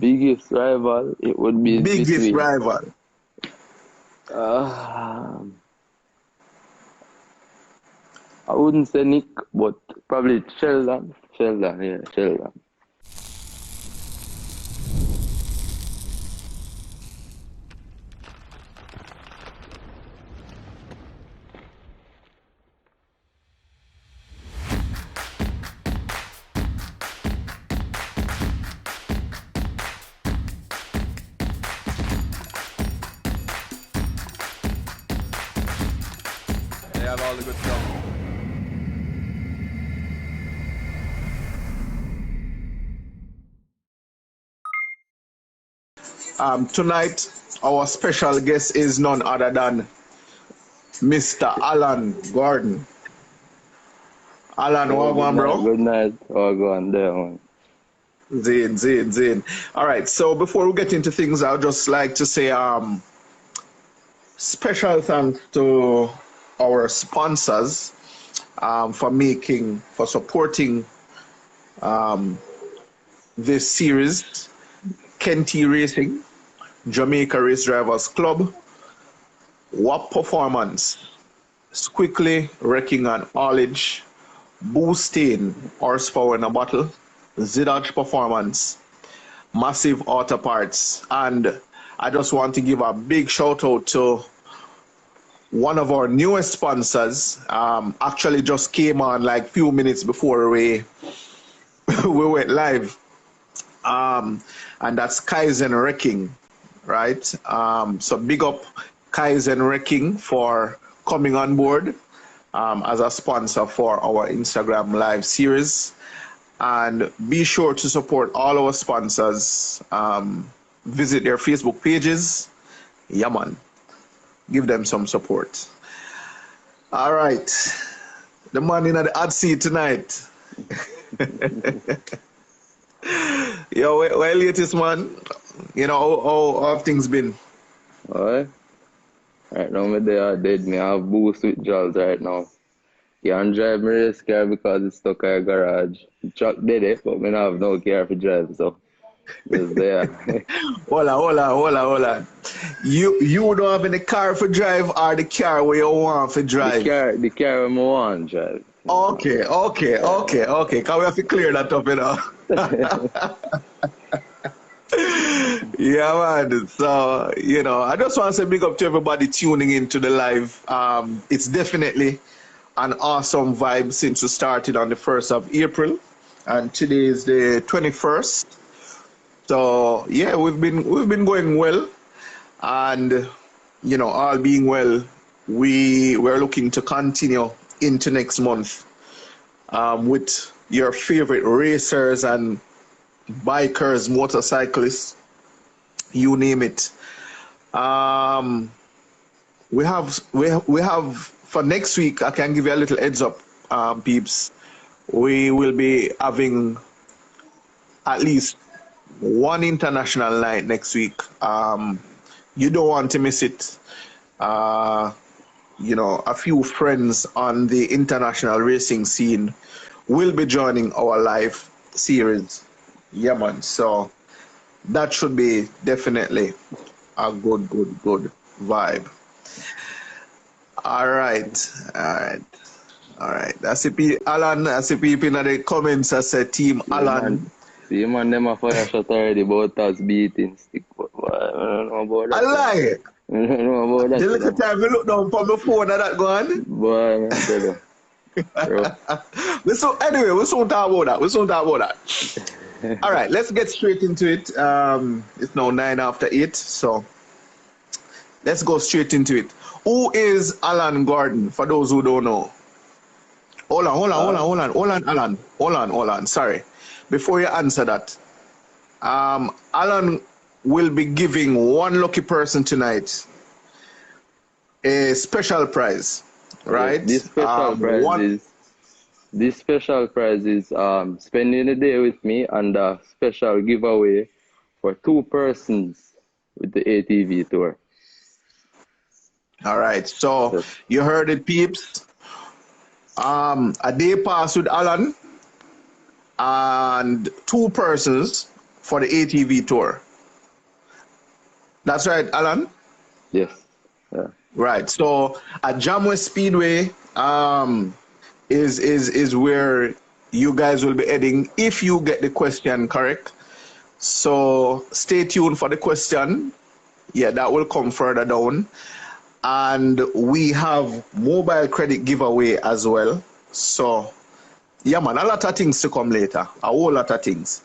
Biggest rival, it would be Biggest between. rival. Uh, I wouldn't say Nick, but probably Sheldon. Sheldon, yeah, Sheldon. They have all the good stuff. Tonight, our special guest is none other than Mr. Alan Gordon. Alan, So welcome, bro. good night. Oh, go on there, man. Zane. All right, so before we get into things, I'd just like to say special thanks to our sponsors for supporting this series. Kenty Racing, Jamaica Race Drivers Club, WAP Performance, Squickly Wrecking and Haulage, Boosting Horsepower in a Bottle, Zidach Performance, Massive Auto Parts, and I just want to give a big shout out to one of our newest sponsors. Actually just came on like few minutes before we we went live. And that's Kaizen Wrecking, right? So big up Kaizen Wrecking for coming on board as a sponsor for our Instagram live series. And be sure to support all our sponsors. Visit their Facebook pages. Yeah, man. Give them some support. All right. The man in the hot seat tonight. Yo, where latest, man? You know, how have things been? Alright. Right now, me there dead. Me have boost with jobs right now. Can't drive my race car because it's stuck in a garage. Truck dead it, but me not have no car for drive, so just there. Hold on. You don't have any car for drive or the car where you want for drive? The car where I want drive. Okay. Can we have to clear that up, you know? Yeah, man. So, you know, I just want to say big up to everybody tuning into the live. It's definitely an awesome vibe since we started on the 1st of April. And today is the 21st. So, yeah, we've been going well. And, you know, all being well, we're looking to continue into next month with your favorite racers and bikers, motorcyclists, you name it. We have for next week. I can give you a little heads up, peeps. We will be having at least one international night next week. You don't want to miss it. You know, a few friends on the international racing scene will be joining our live series. Yeah, man. So that should be definitely a good vibe. All right. That's the Alan. That's the people in the comments. I said Team Alan. See, man, them a fire shot already about us beating stick. But boy, I don't know about that. I lie. I don't know about that. The little time we look down from the phone and that gone. Boy, man, tell you. Anyway, we soon talk about that. All right, let's get straight into it. It's now 9 after 8, so let's go straight into it. Who is Alan Gordon? For those who don't know. Hold on, Alan. Sorry. Before you answer that, Alan will be giving one lucky person tonight a special prize, right? This special prize is spending the day with me and a special giveaway for 2 persons with the ATV tour. All right, so you heard it, peeps. A day pass with Alan and 2 persons for the ATV tour. That's right, Alan? Yes. Yeah. Right. So at Jamway Speedway is where you guys will be heading if you get the question correct. So stay tuned for the question. Yeah, that will come further down. And we have mobile credit giveaway as well. So yeah, man, a lot of things to come later. A whole lot of things.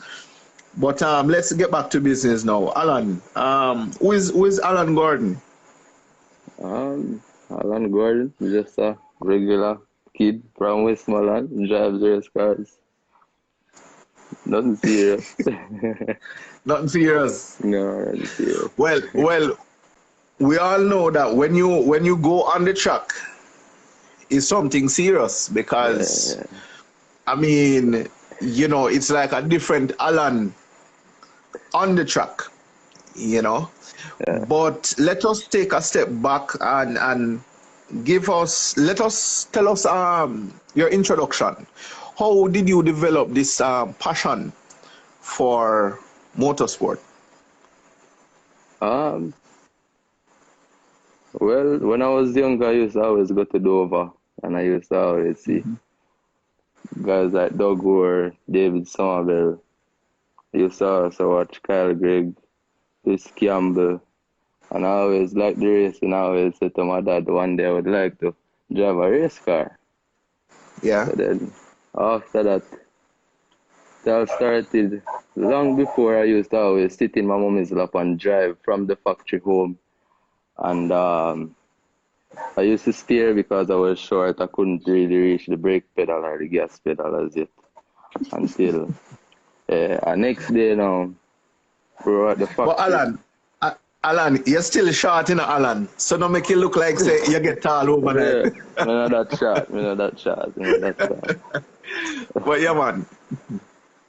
But let's get back to business now. Alan, who is Alan Gordon? Alan Gordon, just a regular kid from Westmoreland, drives race cars. Nothing serious. Nothing serious. No, nothing serious. Well, we all know that when you go on the track, it's something serious because I mean, you know, it's like a different Alan on the track, you know. Yeah. But let us take a step back and tell us your introduction. How did you develop this passion for motorsport? Well, when I was younger, I used to always go to Dover, and I used to always see guys like Doug Gore, David Somerville. I used to also watch Kyle Gregg, Chris Campbell, and I always liked the racing. I always said to my dad one day I would like to drive a race car. Yeah. So then after that, that started long before. I used to always sit in my mommy's lap and drive from the factory home. And I used to steer because I was short. I couldn't really reach the brake pedal or the gas pedal as yet until next day now we were at the factory. But Alan, you're still short, you know, Alan. So don't make it look like say you get tall over there. I know that shot. But yeah, man.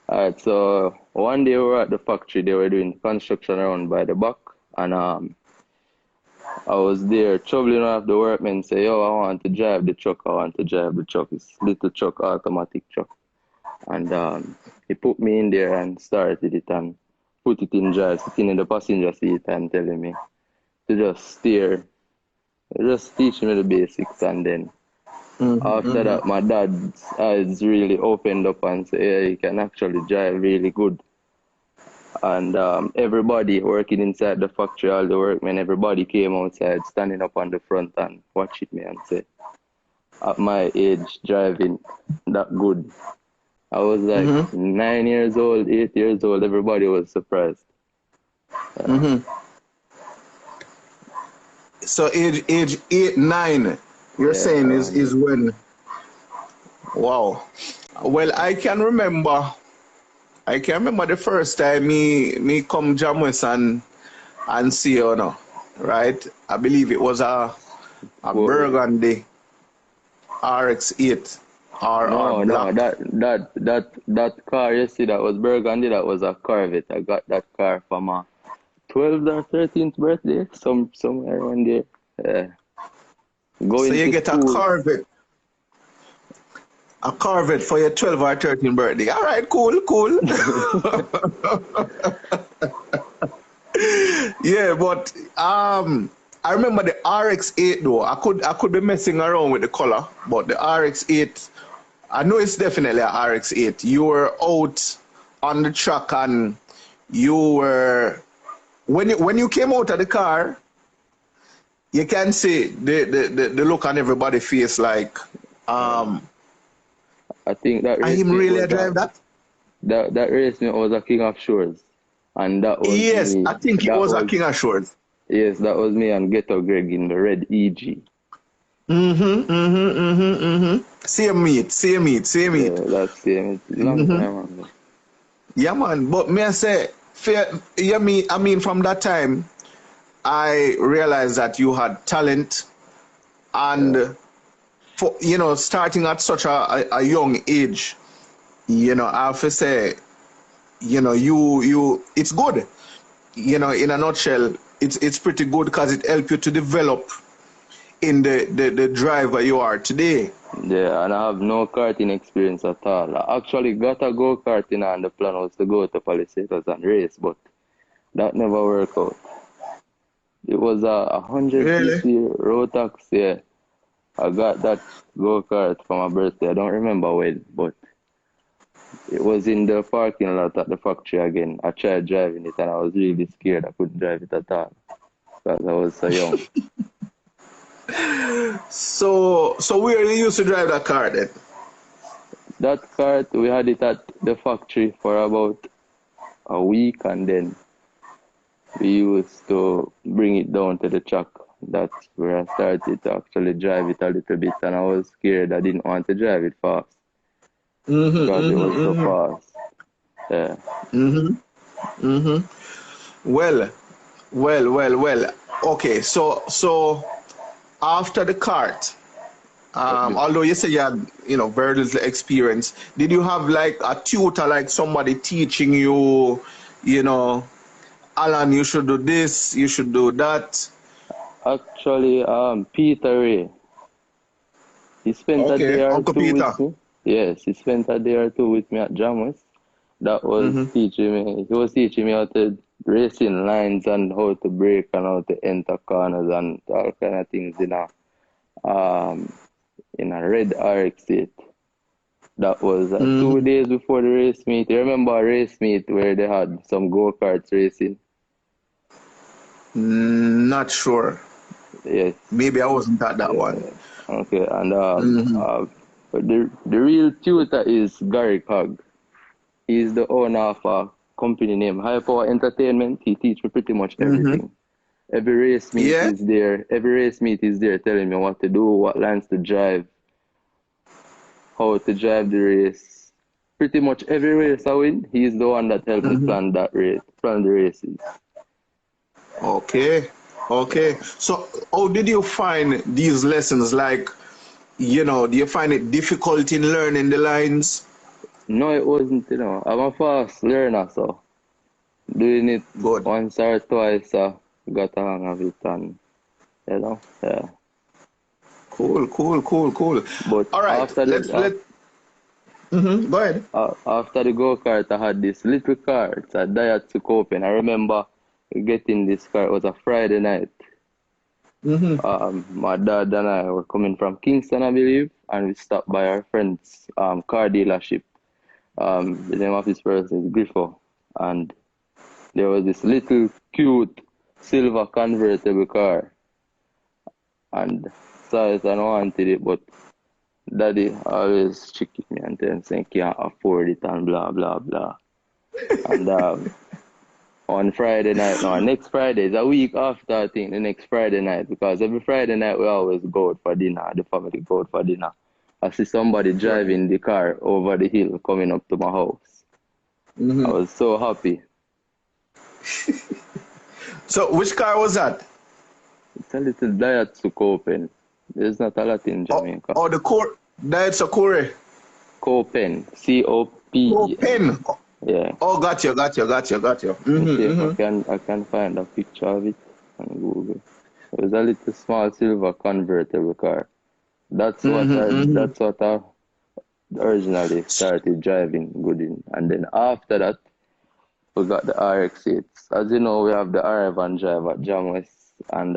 Alright, so one day we were at the factory. They were doing construction around by the back, and I was there troubling one of the workmen, say, yo, I want to drive the truck. It's little truck, automatic truck. And he put me in there and started it and put it in drive, sitting in the passenger seat and telling me to just steer, just teach me the basics. And then after that, my dad's eyes really opened up and said, yeah, you can actually drive really good. And everybody working inside the factory, all the workmen, everybody came outside, standing up on the front and watching me and said, at my age, driving that good. I was like 9 years old, 8 years old, everybody was surprised. So age 8, 9, you're saying is when, wow. Well, I can remember the first time me come Jamway and see you now, right? I believe it was a Burgundy RX-8 or black. That car you see, that was Burgundy, that was a Corvette. I got that car for my 12th or 13th birthday, somewhere around there. So you get school. A Corvette for your 12th or 13th birthday. All right, cool. Yeah, but I remember the RX-8 though. I could be messing around with the color, but the RX-8, I know it's definitely a RX-8. You were out on the track and you were when you came out of the car, you can see the look on everybody's face like I think that race him really drive that? That race was a King of Shores. And that was me. I think it was a King of Shores. Yes, that was me and Ghetto Greg in the red EG. Same meet. Yeah, that's same. Long time ago. Yeah, man. But may I say, I mean, from that time, I realized that you had talent, and for starting at such a young age, I have to say, you it's good. In a nutshell, it's pretty good because it helps you to develop in the driver you are today. Yeah, and I have no karting experience at all. I actually got a go-karting and the plan was to go to Palisatos and race, but that never worked out. It was a 100 Really? cc Rotax, yeah. I got that go-kart for my birthday. I don't remember when, but it was in the parking lot at the factory again. I tried driving it and I was really scared. I couldn't drive it at all because I was so young. So where you used to drive that car then? That kart, we had it at the factory for about a week and then we used to bring it down to the track. That's where I started to actually drive it a little bit and I was scared. I didn't want to drive it fast because it was so fast. Yeah. Well. Okay, so after the kart, although you say you had, very little experience, did you have like a tutor, like somebody teaching you, Alan, you should do this, you should do that? Actually, Peter Ray, he spent a day or Uncle two Peter. with me. Yes, he spent a day or two with me at Jamus. That was teaching me. He was teaching me how to racing lines and how to brake and how to enter corners and all kind of things in a red RX-8. That was 2 days before the race meet. You remember a race meet where they had some go-karts racing? Not sure. Yes. Maybe I wasn't at that one. Okay, and but the real tutor is Gary Cog. He's the owner of a company named High Power Entertainment. He teach me pretty much everything. Every race meet is there. Every race meet is there telling me what to do, what lines to drive, how to drive the race. Pretty much every race I win, he's the one that helped me plan the races. Okay. So how did you find these lessons? Like, do you find it difficult in learning the lines? No, it wasn't, I'm a fast learner, so doing it Good. once or twice, got a hang of it and, yeah. Cool. But All right, after go ahead. After the go-kart, I had this little car. It's a Daihatsu Copen. I remember getting this car. It was a Friday night. My dad and I were coming from Kingston, I believe, and we stopped by our friend's car dealership. The name of this person is Griffo, and there was this little cute silver convertible car, and saw it and wanted it, but Daddy always tricking me and then saying can't afford it and blah blah blah. And on Friday night, no, next Friday is a week after, I think, the next Friday night, because every Friday night we always go out for dinner, the family go out for dinner. I see somebody driving the car over the hill coming up to my house. I was so happy. So which car was that? It's a little Daihatsu Copen. There's not a lot in Jamaica. The Daihatsu Corey. Copen, C-O-P-E-N. Copen. Yeah. Oh, got you. I can find a picture of it on Google. It was a little small silver convertible car. That's what I originally started driving good in. And then after that, we got the RX-8s. As you know, we have the R-Van drive at Jamwest, and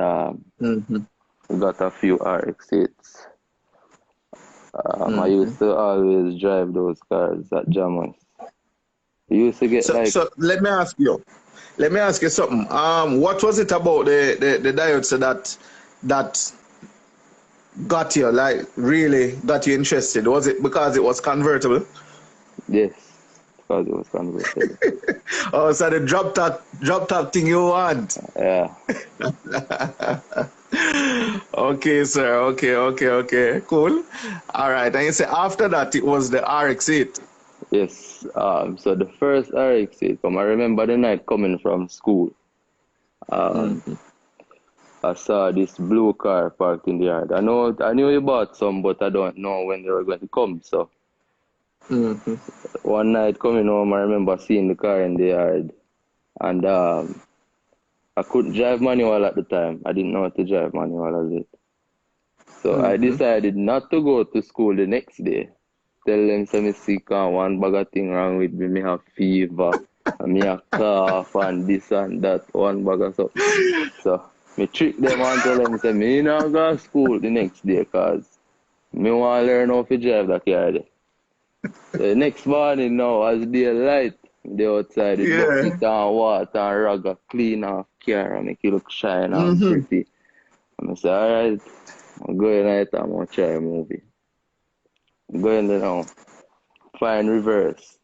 we got a few RX-8s. I used to always drive those cars at Jamwest. You used to get So let me ask you something. What was it about the Daihatsu that got you, like, really got you interested? Was it because it was convertible? Yes, because it was convertible. Oh, so the drop top thing you want? Yeah. Okay, sir. Okay. Cool. All right. And you say after that it was the RX-8. Yes. So the first RX-8 I remember the night coming from school. I saw this blue car parked in the yard. I knew you bought some, but I don't know when they were going to come. So one night coming home, I remember seeing the car in the yard, and I couldn't drive manual at the time. I didn't know how to drive manual as it. So I decided not to go to school the next day. Tell them say me sick and one bag of thing wrong with me. Me have fever and me have cough and this and that. One bag of something. So me trick them and tell them say me not go to school the next day cause me want to learn how to drive the car there. The next morning now as daylight, they outside the bucket and water and rag clean off car and make it look shine and pretty. And I say, alright, I'm going out and I'm going to try a movie. I'm going there now, find reverse,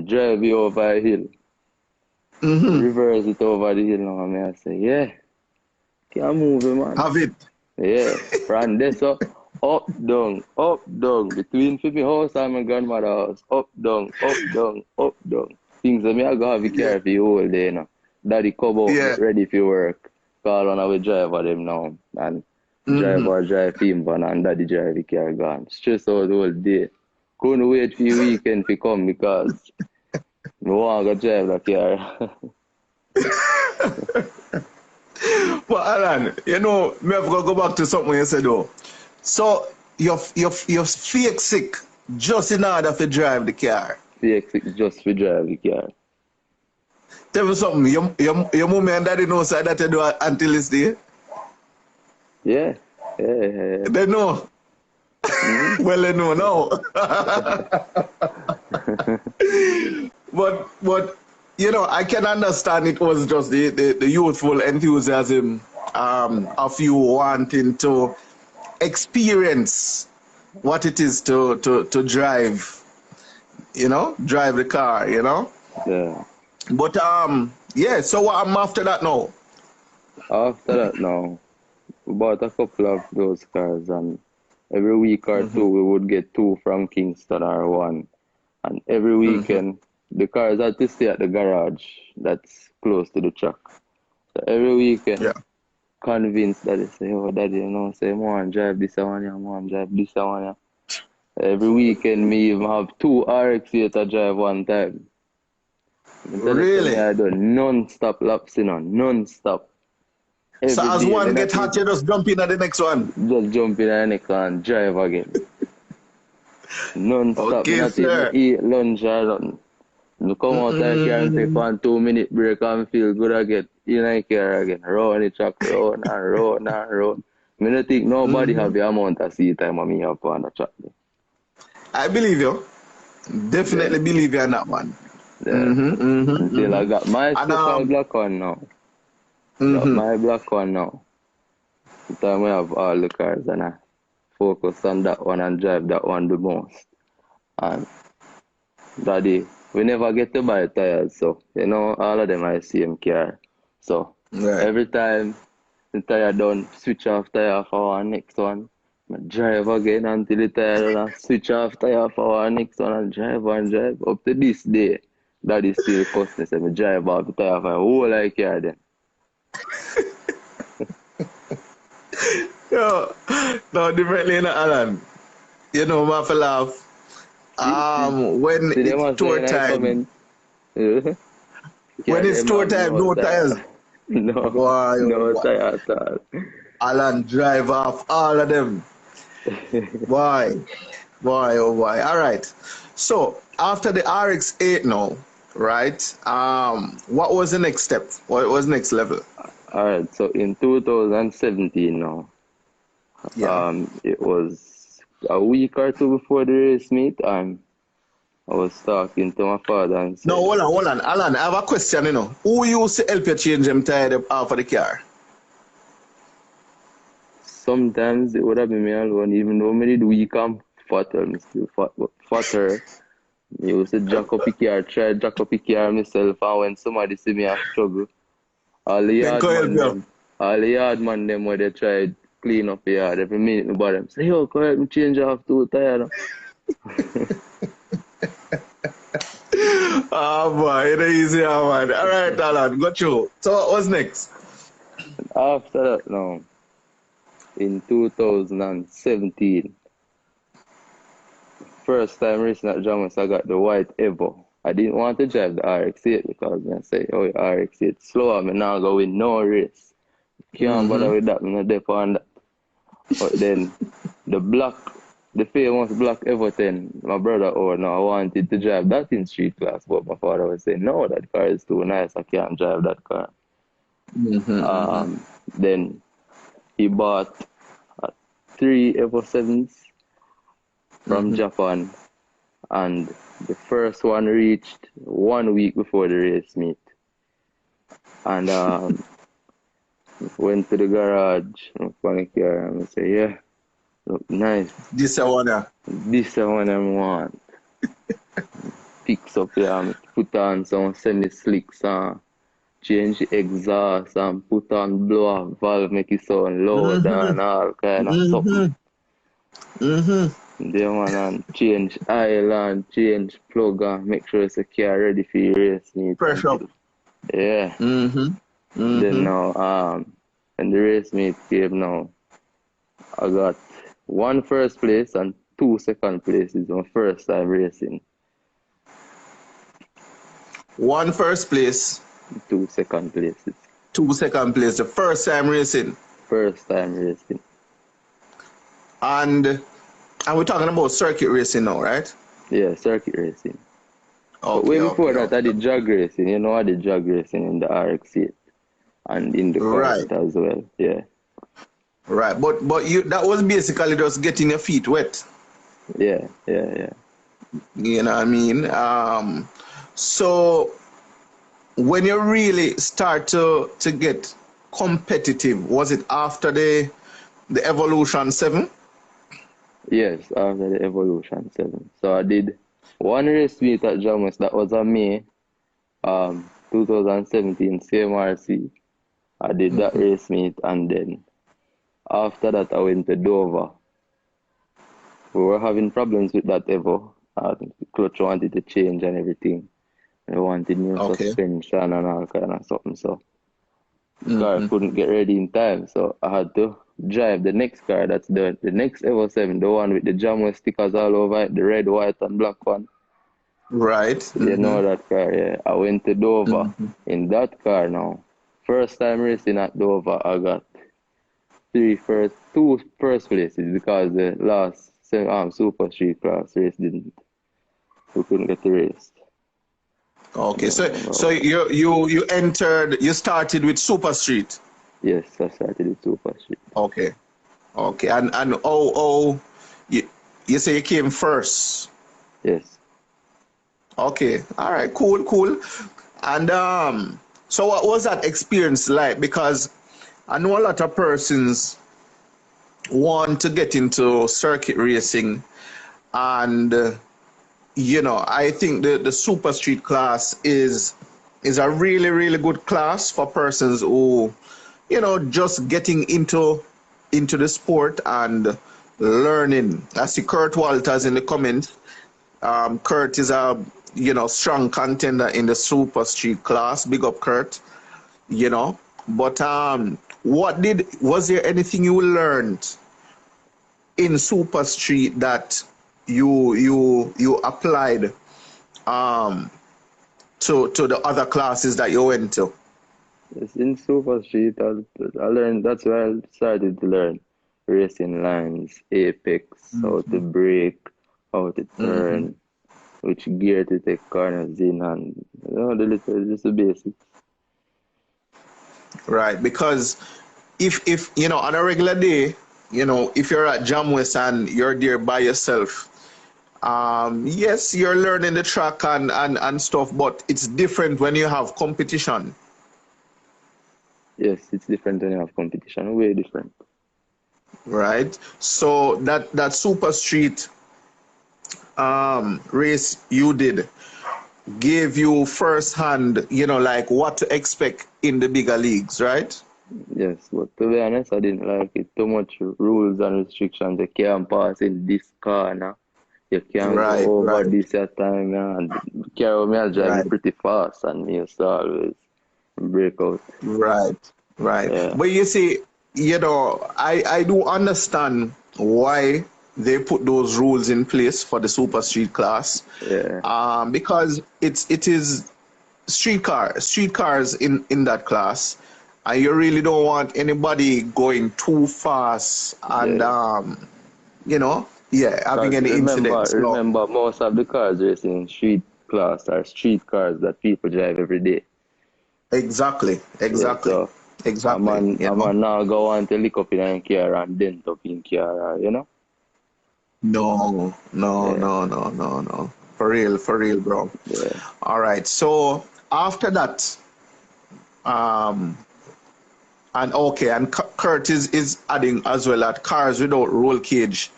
drive you over a hill, reverse it over the hill now, and I say, yeah, can't move it, man. Have it. Yeah, from there so, up, down, between my house and my grandmother's house, up, down. Things that me I go have a car for the whole day now. Daddy come out, ready for work. Call on our driver them now, and driver drive him van and daddy drive the car gone. Stress out the whole day. Couldn't wait for the weekend to come because I want to drive the car. But Alan, you know, me have to go back to something you said though. So you're fake sick just in order to drive the car. Fake sick just to drive the car. Tell me something. Your mom and daddy know so that you do until this day? Yeah. They know. Well, they know now. But you know, I can understand it was just the youthful enthusiasm of you wanting to experience what it is to drive, you know, drive the car, you know? Yeah. But so what I'm after that now? After that now, we bought a couple of those cars and every week or two we would get 2 from Kingston or 1. And every weekend the cars had to stay at the garage that's close to the track. So every weekend convinced daddy say, oh daddy, you know, say mom drive this one here, mom drive this one here. Every weekend me even have 2 RX-8 to drive one time. Really? I do non-stop laps, you know, non-stop. So as one get hot, you just jump in at the next one? Just jump in at the next one and drive again. Non-stop, okay, not even eat lunch or nothing. You come out there and take 1 2-minute break and feel good again. In the car again, round the track, round. I don't think nobody have the amount of seat time I have on the track. I believe you. Definitely believe you on that one. Until I got my special black one now. Got my black one now. The time we have all the cars and I focus on that one and drive that one the most. And daddy, we never get to buy tires, so you know all of them are the same car. So every time the tire done, switch off tire for our next one. I drive again until the tire done, switch off tire for our next one and drive up to this day. Daddy still cuss me, say I drive off the tire for a whole like car then. Yo, no, differently in Alan. You know, my laugh. When it's tour time. When it's tour time, no tires. No, boy, no tires at all. Alan drive off all of them. Boy, oh boy. All right. So after the RX-8 now, right? What was the next step? What was the next level? All right. So in 2017 now, it was a week or two before the race meet, and I was talking to my father and said, no, hold on. Alan, I have a question, you know. Who used to help you change them tire off of the car? Sometimes it would have been me alone, even though I did weak and fatter, I'm still fatter. I used to jack up the car, try to jack up the car myself, and when somebody see me have struggle, all the yard man them where they tried clean up the yard every minute, me bother them say, yo, come help me change off 2 tires. Oh boy, it is easy, man. All right, Alan, got you. So what was next? After that now, in 2017, first time racing at Jamus, I got the white Evo. I didn't want to drive the RX-8 because I say, oh, RX-8 slow, I'm not going to win no race. Can't bother with that, I'm not depend on that. But then the famous black Everton, my brother, oh no, I wanted to drive that in street class, but my father was saying, no, that car is too nice, I can't drive that car. Then he bought 3 Evo 7s from Japan, and the first one reached 1 week before the race meet. And went to the garage, on the car, and I say, yeah, look nice. This one, yeah. This one I want. Picks up here, put on some semi-slicks and change the exhaust and put on blow off valve, make it sound loud and all kind of something. Then man, and change oil and change plug and make sure it's a car ready for your race meet. Pressure. Yeah. Then now, when the race meet came now, I got 1 first place and 2 second places on first time racing. 1 first place, 2 second places. 2 second place, the first time racing. First time racing. And we're talking about circuit racing now, right? Yeah, circuit racing. But Okay, way before that, okay. I did drag racing. You know, I did drag racing in the RX-8 and in the Right. kart as well. Yeah. Right, but you that was basically just getting your feet wet. Yeah. You know what I mean? So when you really start to get competitive, was it after the Evolution 7? Yes, after the Evolution 7. So I did 1 race meet at Jamus. That was on May 2017 CMRC. I did that race meet, and then after that I went to Dover. We were having problems with that Evo. The clutch wanted to change and everything. I wanted new suspension and all kind of something. So the car couldn't get ready in time. So I had to drive the next car. That's the next Evo 7, the one with the Jamway stickers all over it, the red, white, and black one. Right. You know that car, yeah. I went to Dover in that car now. First time racing at Dover, I got 2 first places because the last Super Street class race we couldn't get the race. Okay, so you entered, you started with Super Street. Yes, I started with Super Street. Okay, and you say you came first. Yes. Okay, all right, cool. And so what was that experience like? Because I know a lot of persons want to get into circuit racing, and you know, I think the Super Street class is a really, really good class for persons who, you know, just getting into the sport and learning. I see Kurt Walters in the comments. Kurt is a, you know, strong contender in the Super Street class. Big up, Kurt. You know, but was there anything you learned in Super Street that you applied to the other classes that you went to? Yes, in Super Street, I learned, that's where I started to learn racing lines, apex, how to brake, how to turn, which gear to take corners in, and you know, just the basics. Right, because if you know, on a regular day, you know, if you're at Jamwest and you're there by yourself, yes, you're learning the track and stuff, but it's different when you have competition. Yes, it's different when you have competition, way different. Right, so that Super Street race you did gave you first-hand, you know, like what to expect in the bigger leagues, right? Yes, but to be honest, I didn't like it. Too much rules and restrictions. You can't pass in this corner. You can't go over this time, and carry me, I drive pretty fast, and me used to always break out. Right. Yeah. But you see, you know, I do understand why they put those rules in place for the Super Street class. Yeah. Because it is street cars in that class, and you really don't want anybody going too fast and Yeah. having Because any incidents. No, remember, most of the cars racing street class are street cars that people drive every day. exactly, Yeah, exactly, so exactly. a man now go on to lick up in a car and dent up in car, you know? No, no, Yeah, no, no, no, no. For real, bro. yeah, All right. So after that, um, and okay, and Kurt is adding as well that cars without roll cage.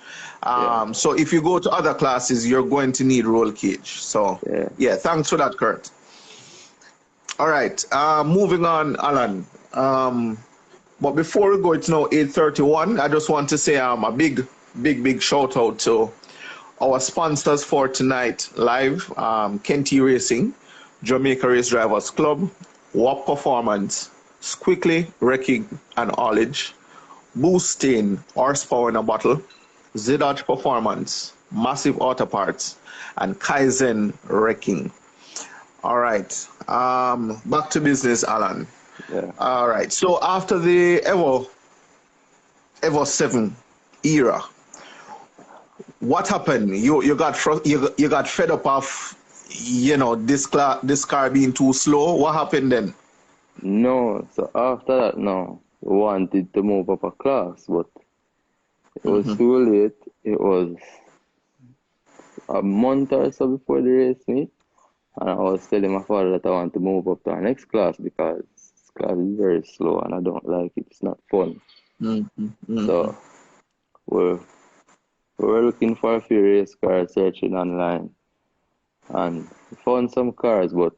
yeah, So if you go to other classes, you're going to need roll cage. So yeah. yeah, thanks for that, Kurt. All right. Moving on, Alan. But before we go, it's now 8:31. I just want to say a big shout out to our sponsors for tonight live, Kenty Racing, Jamaica Race Drivers Club, WAP Performance, Squickly Wrecking and Haulage, Boosting Horsepower in a Bottle, Zedot Performance, Massive Auto Parts, and Kaizen Wrecking. All right. Back to business, Alan. Yeah. All right. So after the Evo 7 era, what happened? You got fed up of this car being too slow. What happened then? No, so after that, no, we wanted to move up a class, but it was too late. It was a month or so before the race meet, and I was telling my father that I want to move up to our next class because this class is very slow and I don't like it. It's not fun. So we were looking for a few race cars, searching online, and we found some cars, but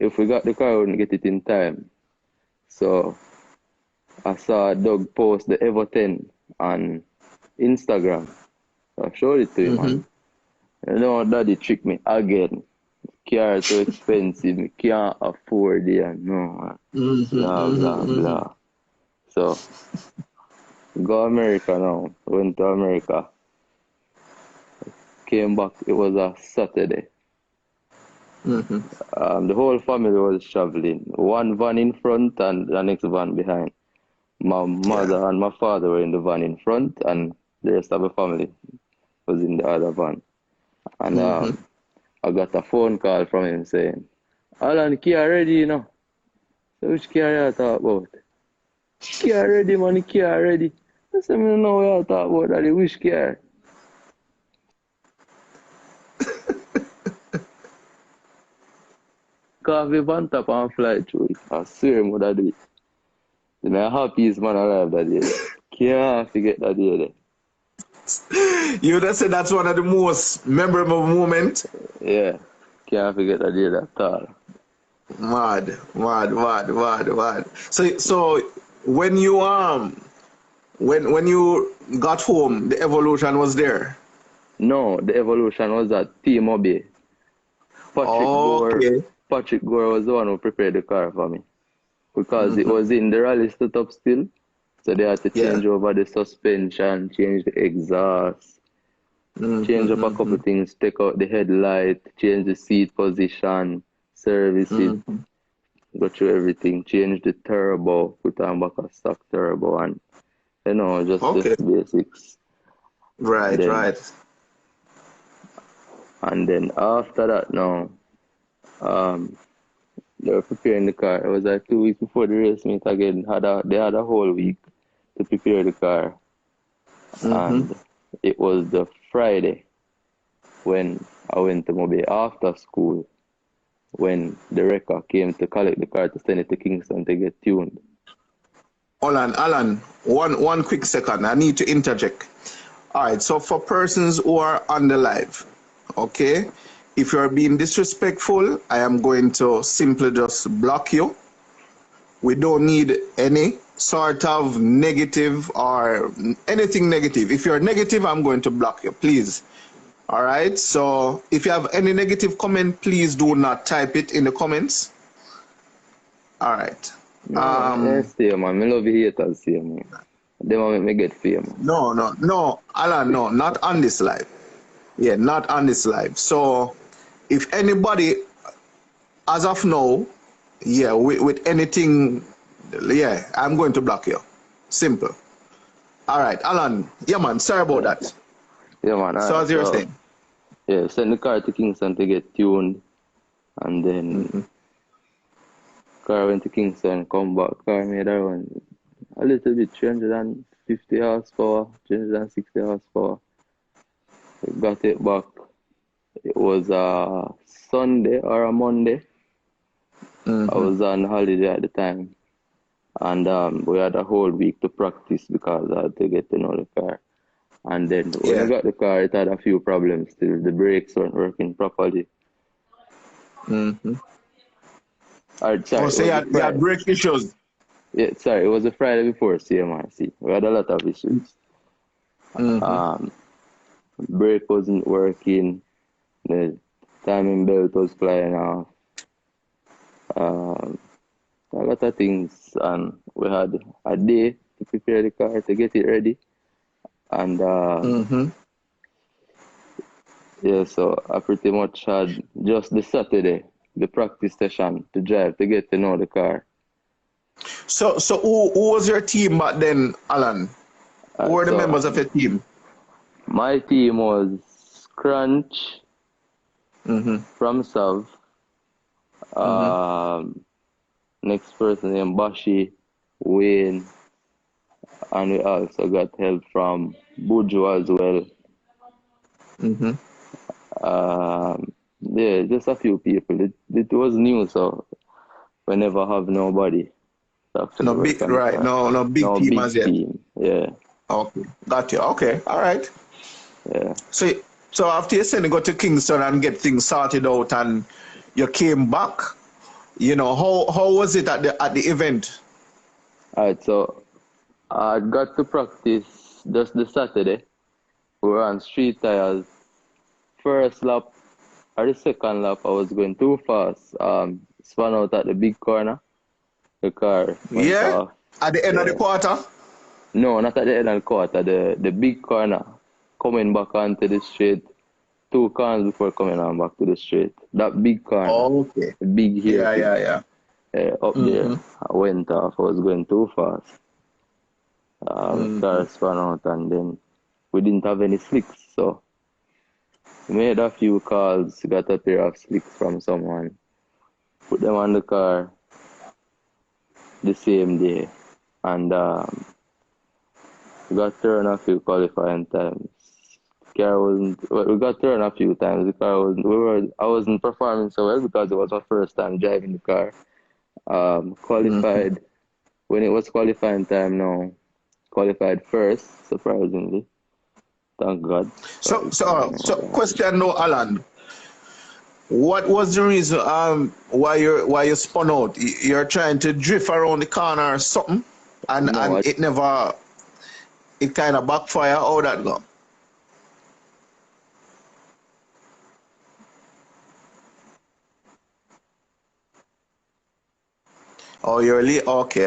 if we got the car, we wouldn't get it in time. So I saw Doug post the Evo 10 on Instagram. So I showed it to him, and you know, Daddy tricked me again. Car too expensive, me can't afford it, and no, blah, blah, blah. So, go America now. Went to America. Came back, it was a Saturday. The whole family was traveling. One van in front and the next van behind. My mother and my father were in the van in front, and the rest of the family was in the other van. And I got a phone call from him saying, Alan, Kia ready, you know? So which Kia you talk about? Kia ready, man, Kia ready. I said, I don't know what you talk about, Daddy, which Kia? Coffee van top and fly through it. I swear, I'm gonna do it. The happiest man alive that day. Can't forget that day there. You just said that's one of the most memorable moments. Yeah, can't forget that day at all. Mad. So when you when you got home, the Evolution was there. No, the Evolution was at T-Mobile. Patrick Gore was the one who prepared the car for me. Because it was in the rally setup still. So they had to change over the suspension, change the exhaust, change up a couple things, take out the headlight, change the seat position, service it, go through everything, change the turbo, put on back a stock turbo, and just the basics. Right. And then after that now, they were preparing the car. It was like 2 weeks before the race meet again. They had a whole week to prepare the car. And it was the Friday when I went to Mobile after school, when the wrecker came to collect the car to send it to Kingston to get tuned. Hold on, Alan, one quick second. I need to interject. All right, so for persons who are on the live, okay, if you're being disrespectful, I am going to simply just block you. We don't need any sort of negative or anything negative. If you're negative, I'm going to block you, please. All right, so if you have any negative comment, please do not type it in the comments. All right. Yes, man. I love the haters, man. They want me get fame. No, Alan, no, not on this live. Yeah, not on this live. So if anybody, as of now, with anything Yeah, I'm going to block you. Simple. All right, Alan. Yeah, man. Sorry about that. Yeah, man. So Alright, as you were so saying. yeah, send the car to Kingston to get tuned, and then car went to Kingston, come back. Car made around a little bit 350 horsepower, 360 horsepower. Got it back. It was a Sunday or a Monday. I was on holiday at the time, and we had a whole week to practice because I had to get to know the car. And then when I Yeah. got the car, it had a few problems still. The brakes weren't working properly. Sorry, Oh, it so was a you had Friday. brake issues. Yeah, sorry, it was a Friday before CMRC. We had a lot of issues. Brake wasn't working. The timing belt was flying off. Um, a lot of things, and we had a day to prepare the car to get it ready. And yeah, so I pretty much had just the Saturday, the practice session to drive to get to know the car. So who was your team back then, Alan? Who were the So members of your team? my team was Crunch from Sav. Next person named Bashi, Wayne, and we also got help from Buju as well. Yeah, just a few people. It was new, so we never have nobody to actually No work big, on the right? car. No big No team big as yet. team. Yeah, Okay, got you. Okay, all right. yeah. So after you said you go to Kingston and get things sorted out, and you came back, how was it at the event? Alright, so I got to practice just the Saturday. We were on street tires. First lap or the second lap, I was going too fast. Spun out at the big corner. The car went Yeah, off. at the end of the Yeah. quarter. No, not at the end of the quarter. The big corner coming back onto the straight. 2 corners before coming on back to the straight. That big corner, Oh, okay. the big Yeah, hairpin. yeah, yeah. Up there, I went off. I was going too fast. Car spun out, and then we didn't have any slicks, so we made a few calls, got a pair of slicks from someone, put them on the car the same day, and we got turned a few qualifying times. Car wasn't. Well, we got turned a few times. The car wasn't. I wasn't performing so well because it was my first time driving the car. Qualified when it was qualifying time. Now qualified first, surprisingly. Thank God. So question now, Alan. What was the reason why you spun out? You're trying to drift around the corner or something, and No, it kind of backfire. How that go? Oh, you're late. Okay,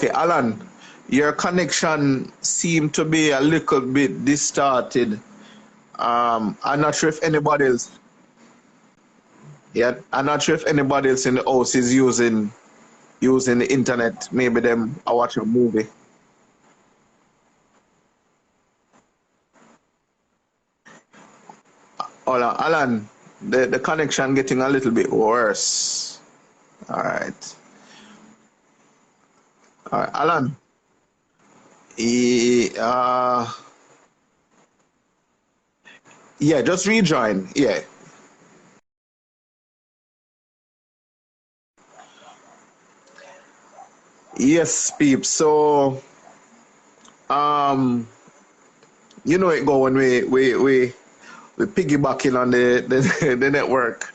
Alan. Your connection seemed to be a little bit distorted. I'm not sure if anybody else. Yeah, I'm not sure if anybody else in the house is using the internet. Maybe them are watching a movie. Hold on, Alan. The connection getting a little bit worse. All right. All right, Alan. Eh, uh, yeah, just rejoin. Yeah. Yes, peeps. So, um, you know it go when we piggybacking on the network.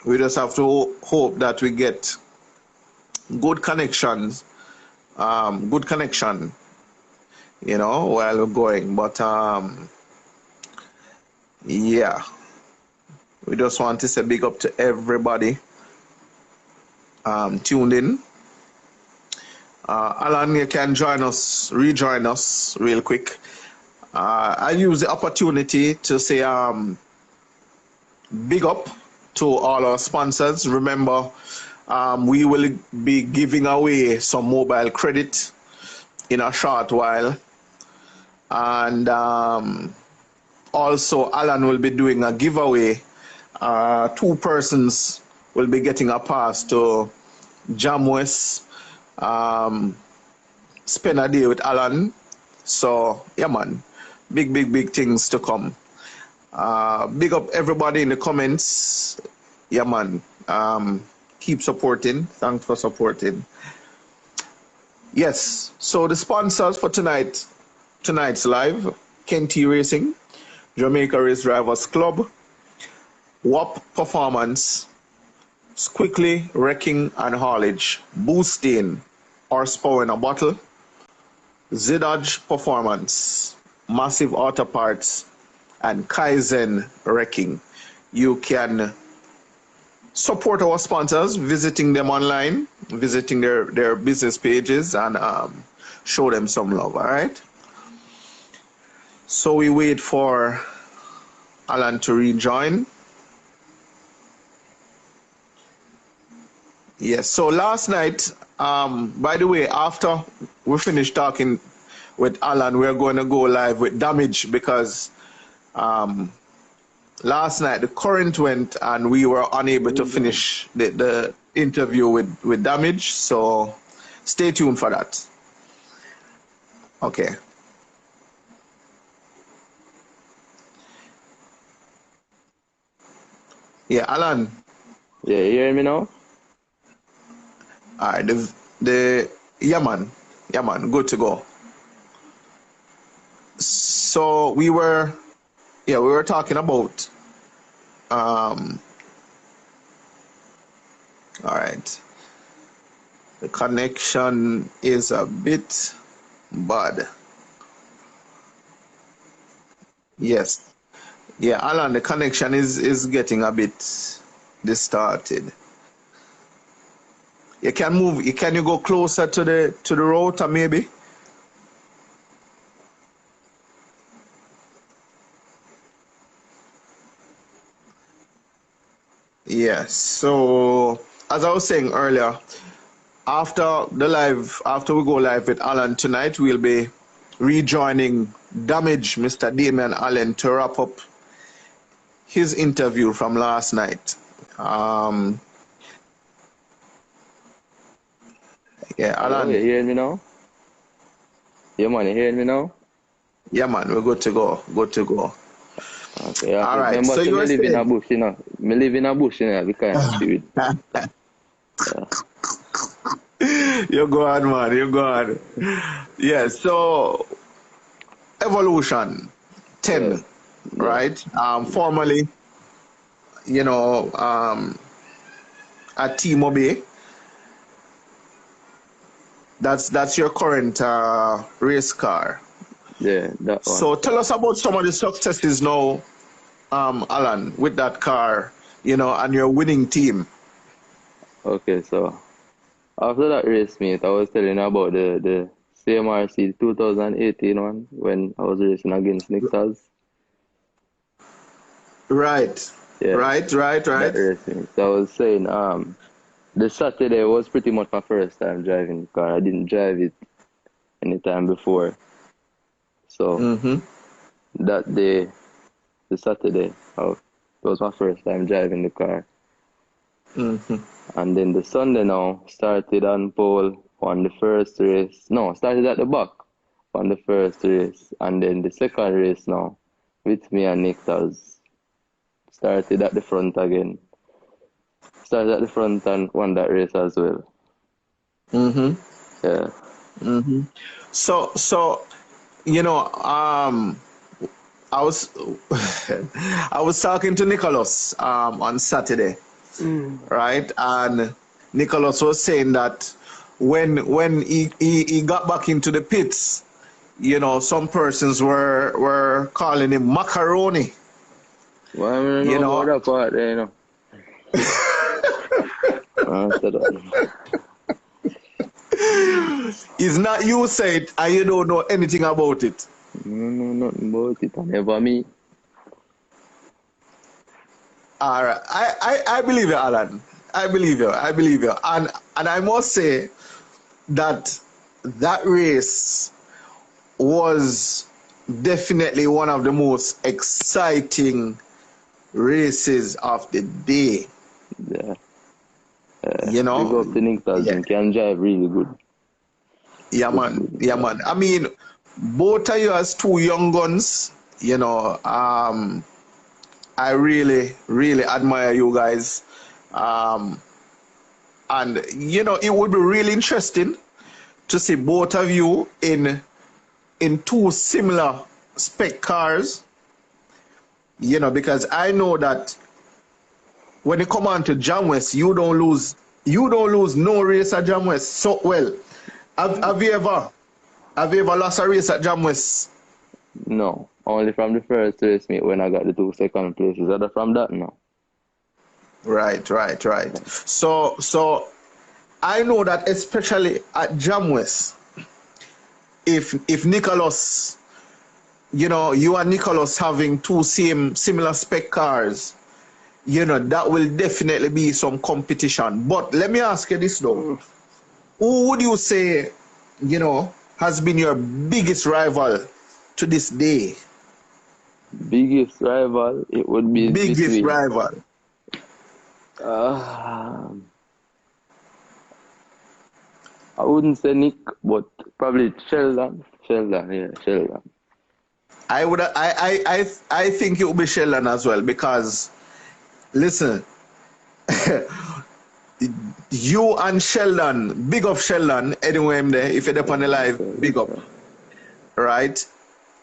We just have to hope that we get good connections, good connection, while we're going. But yeah, we just want to say big up to everybody tuned in. Alan, you can rejoin us real quick. I use the opportunity to say big up to all our sponsors. Remember, we will be giving away some mobile credit in a short while. And also, Alan will be doing a giveaway. 2 persons will be getting a pass to Jamwest, spend a day with Alan. So, yeah, man, big things to come. Big up everybody in the comments. Yeah, man. Keep supporting. Thanks for supporting. Yes. So the sponsors for tonight's live: Kenty Racing, Jamaica Race Drivers Club, WAP Performance, Quickly Wrecking and Haulage, Boosting, Horsepower in a Bottle, Zidage Performance, Massive Auto Parts, and Kaizen Wrecking. You can support our sponsors, visiting them online, visiting their business pages, and show them some love, all right? So we wait for Alan to rejoin. Yes, so last night, by the way, after we finish talking with Alan, we're going to go live with Damage because last night the current went and we were unable to finish the interview with Damage. So stay tuned for that. Okay. Yeah, Alan. Yeah, you hear me now? All right, yeah man, good to go. So we were talking about all right, the connection is a bit bad. Yes, yeah, Alan, the connection is getting a bit distorted. You can move. Can you go closer to the router, maybe? Yes. So as I was saying earlier, after we go live with Alan tonight, we'll be rejoining Damage, Mr. Damian Allen, to wrap up his interview from last night. Yeah, Alan. Hello, you hearing me now? Yeah, man, you hearing me now? Yeah, man, we're good to go. Good to go. Okay, yeah. All right. Remember, So you were live in a saying... bush, you know. Me live in a bush, you know, because dude. You go on, man. You go on. Yeah, so Evolution 10, Yeah. right? Formerly, you know, at T-Mobile. That's your current race car. Yeah, that one. So tell us about some of the successes now, Alan, with that car, you know, and your winning team. Okay, so after that race meet, I was telling you about the CMRC 2018 one when I was racing against Nixas. Right. Yeah. Right. That race meet. So I was saying, the Saturday was pretty much my first time driving the car. I didn't drive it any time before. So that day, the Saturday, it was my first time driving the car. And then the Sunday now started on pole, won the first race. No, started at the back, won the first race. And then the second race now, with me and Nick, started at the front again. Started at the front and won that race as well. Yeah. So you know, I was I was talking to Nicholas on Saturday, right? And Nicholas was saying that when he got back into the pits, you know, some persons were calling him macaroni. Well, I don't know about that part there, you know. It's not you say it and you don't know anything about it. No, nothing about it. Never me. All right. I believe you, Alan. I believe you. I believe you. And I must say that that race was definitely one of the most exciting races of the day. Yeah. You Big know? up to Nick Yeah. Tasman. Can drive really good. Yeah, man. Yeah, man. I mean, both of you as two young guns, you know, I really, really admire you guys. Um, and you know, it would be really interesting to see both of you in two similar spec cars. You know, because I know that when you come on to Jam West, you don't lose no race at Jam West. So well, have you ever lost a race at Jam West? No. Only from the first race meet when I got the 2 second places. Other from that no. Right. So I know that especially at Jam West, if Nicholas, you know, you and Nicholas having two similar spec cars, you know, that will definitely be some competition. But let me ask you this though. Who would you say, you know, has been your biggest rival to this day? Biggest rival, it would be Biggest between rival. I wouldn't say Nick, but probably Sheldon. Sheldon. I think it will be Sheldon as well because listen, you and Sheldon, big up Sheldon, anyway, I'm there. If you're up on the live, big up, right?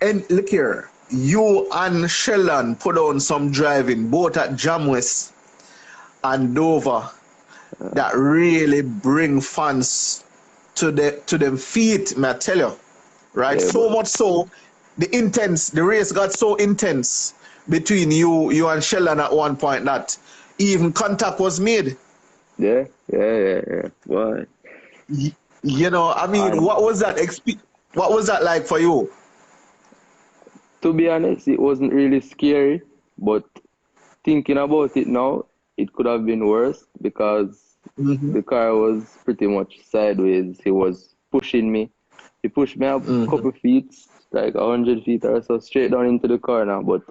And look here, you and Sheldon put on some driving both at Jam West and Dover that really bring fans to them feet, may I tell you, right? Yeah, so much so, the race got so intense between you and Sheldon at one point that even contact was made. Yeah. Why? You know, I mean, And what was that what was that like for you? to be honest, it wasn't really scary, but thinking about it now, it could have been worse because the car was pretty much sideways. He was pushing me. He pushed me up a couple feet, like 100 feet or so, straight down into the corner. But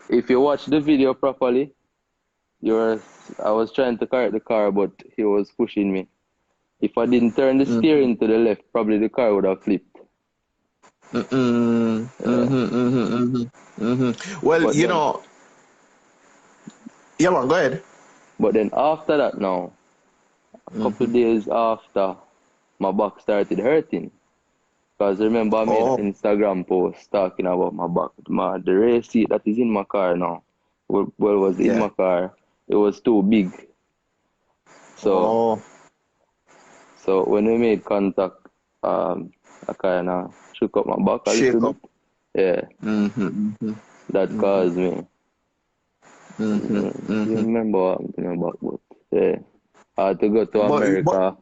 if you watch the video properly, I was trying to correct the car, but he was pushing me. If I didn't turn the steering to the left, probably the car would have flipped. Well, But you then, know, yeah, man, go ahead. but then after that now, a couple days after, my back started hurting. Because remember I made an Instagram post talking about my back. The race seat that is in my car now, was in my car, it was too big. So when we made contact, I kind of shook up my back a little bit. Yeah. That caused me. You remember what I'm talking about, but yeah. I had to go to America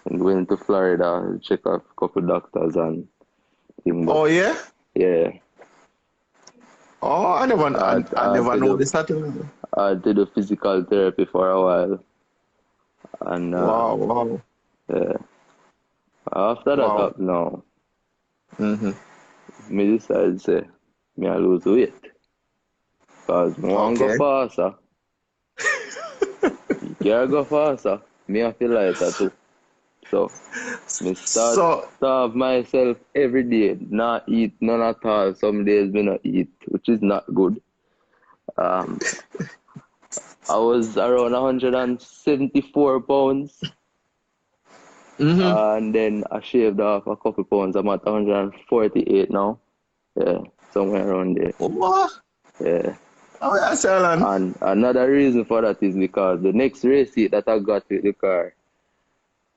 and went to Florida, check out a couple doctors and things. Oh yeah? Yeah. Oh, I never know this happened. I did a physical therapy for a while. And wow. yeah. After that happened now, me decided to say, me I lose weight. Because I want to go faster. You can't go faster. Me I feel lighter too. So, me starve myself every day. Not eat none at all. Some days me not eat, which is not good. I was around 174 pounds. And then I shaved off a couple pounds. I'm at 148 now. Yeah, somewhere around there. What? Yeah. Oh, yeah, Alan. And another reason for that is because the next race seat that I got with the car,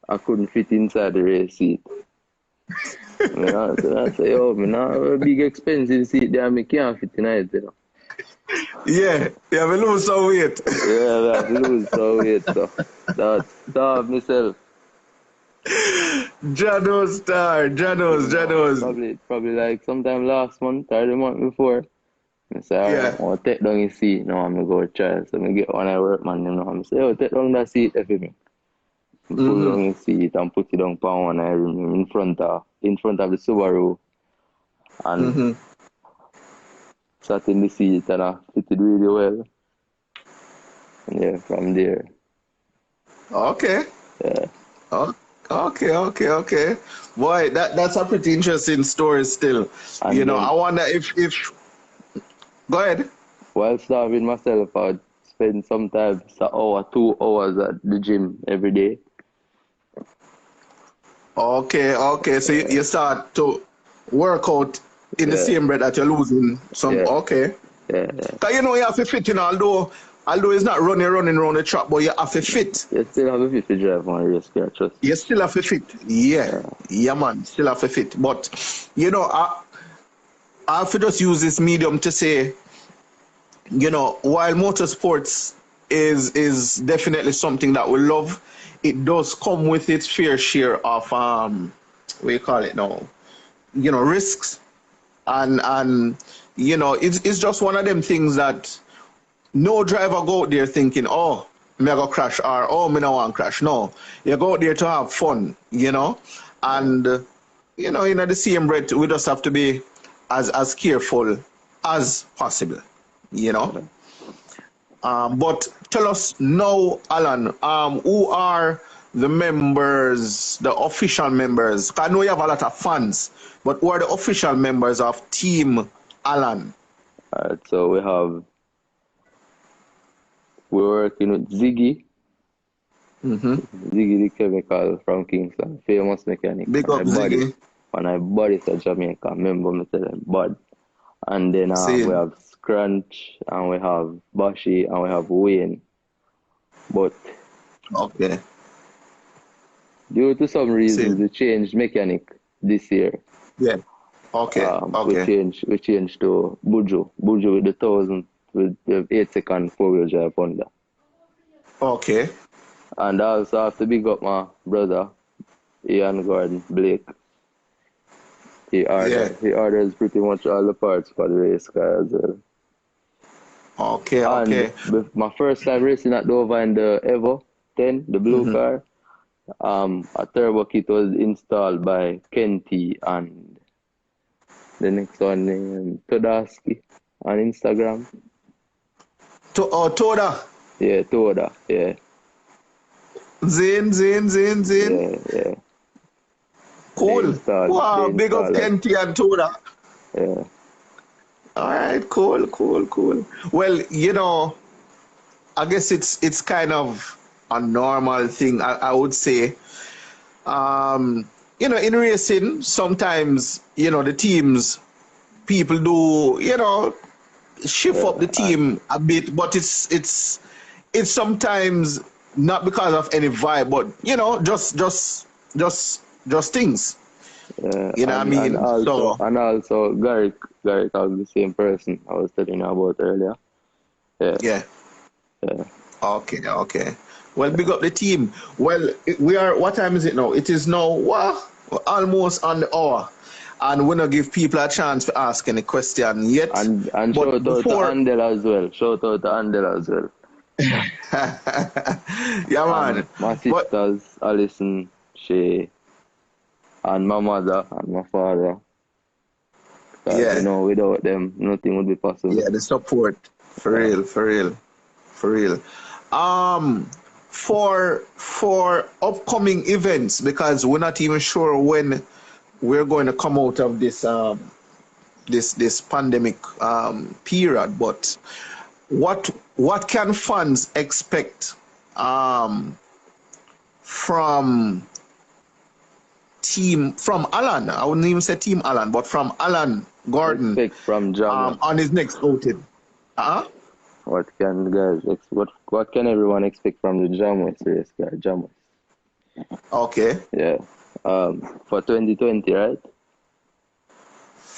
I couldn't fit inside the race seat. I say, yo, I have a big expensive seat there, I can't fit in it, you know. Yeah, you have to lose some weight. Yeah, I have to lose some weight, so that's starve myself. Janos. Probably like sometime last month or the month before. I say, alright, Yeah. I'll take down his seat now, I'm going to go try. So I get one of the workman, you know, I'm say, oh, take down that seat for me. I pull Mm-hmm. down his seat and put it down on one of him in front of the Subaru and Mm-hmm. sat in the seat and I fitted really well. And yeah, from there, Okay. yeah. Oh, okay. Boy, that's a pretty interesting story still. You And know, then I wonder if go ahead. while starving myself, I'd spend sometimes an hour, 2 hours at the gym every day. Okay. So you start to work out in the Yeah, same breath that you're losing some. yeah, Okay. yeah. Cause you know you have to fit in, although it's not running around the track, but you have to fit. You still have a 50 drive on a race car, trust me. You still have to fit. Yeah, man, still have to fit. But you know, I have to just use this medium to say, you know, while motorsports is definitely something that we love, it does come with its fair share of what you call it now, you know, risks and you know, it's just one of them things that no driver go out there thinking, oh, me I go crash or oh, me no want crash. No, you go out there to have fun, you know, and you know, in the same breath, we just have to be as careful as possible, you know. Yeah. But tell us now, Alan, who are the members, the official members? I know you have a lot of fans, but who are the official members of Team Alan? Alright, so we're working with Ziggy, Mm-hmm. Ziggy the Chemical from Kingston, famous mechanic. Big up, Ziggy. And I body to Jamaica, remember me tell them, bud. And then we See, have Scrunch, and we have Bashi, and we have Wayne. But okay. due to some See, reasons, we changed mechanic this year. yeah. Okay. We Okay. changed to Buju with the 1,000 with the 8 second 4-wheel drive Honda. Okay. And I also have to big up my brother, Ian Gordon Blake. Yeah. He orders pretty much all the parts for the race car as well. Okay. And Okay. my first time racing at Dover in the Evo 10, the blue car, a turbo kit was installed by Kenty and the next one named Todaski on Instagram. Toda. Yeah, Toda. Yeah, Zin. yeah. Cool. Wow. They Big up installed it. Kenty and Toda. Yeah, All right. Cool. Well, you know, I guess it's kind of a normal thing. I would say. You know, in racing, sometimes you know the teams people do shift up the yeah, team a bit, but it's sometimes not because of any vibe, but just things. yeah. You know what I And mean? So also Garrick was the same person I was telling you about earlier. Yeah, yeah, yeah. okay. Well, big up the team. Well, we are. What time is it now? It is now almost on the hour, and we're not give people a chance to ask any question yet. And But shout out to before, Andel as well. Shout out to Andel as well. yeah, And man. my But sisters, Alison, Shay, and my mother and my father. 'Cause, yeah, you know, without them, nothing would be possible. yeah, the support for Yeah. real. Um, for upcoming events, because we're not even sure when we're going to come out of this pandemic period, but what can fans expect from Alan? I wouldn't even say Team Alan, but from Alan Gordon Expect from Jamos. on his next outing. What can everyone expect from the Jamos race car? Jamos. Okay. Yeah. For 2020, right?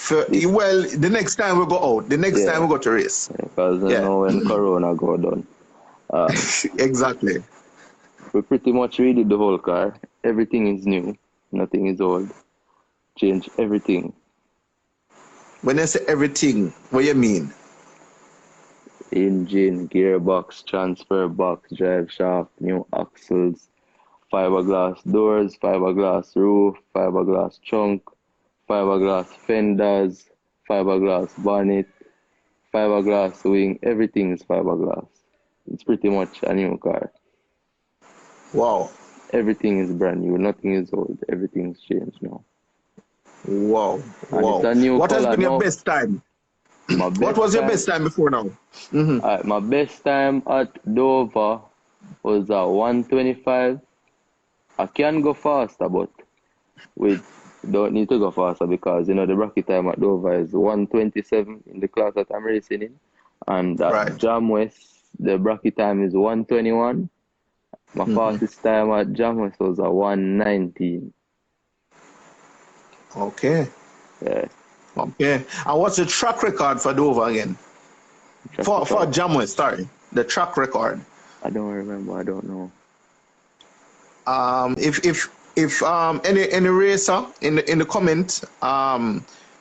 Well, the next time we go out, the next time we go to race. Because you Yeah. know when Corona go down. Exactly. We pretty much redid the whole car. Everything is new. Nothing is old. Change everything. When I say everything, what you mean? engine, gearbox, transfer box, drive shaft, new axles, fiberglass doors, fiberglass roof, fiberglass trunk, fiberglass fenders, fiberglass bonnet, fiberglass wing. Everything is fiberglass. It's pretty much a new car. Wow. Everything is brand new. Nothing is old. Everything's changed now. Wow. And Wow. it's a new What has color been your now. best time? My What was your best time before now? My best time at Dover was 125. I can go faster, but we don't need to go faster because the bracket time at Dover is 127 in the class that I'm racing in, and at Right. Jam West the bracket time is 121. My fastest time at Jam West was 119. Okay. Yeah. Okay. And what's the track record for Dover again? For Jamway, sorry. The track record. I don't remember. I don't know. If any racer in the comment,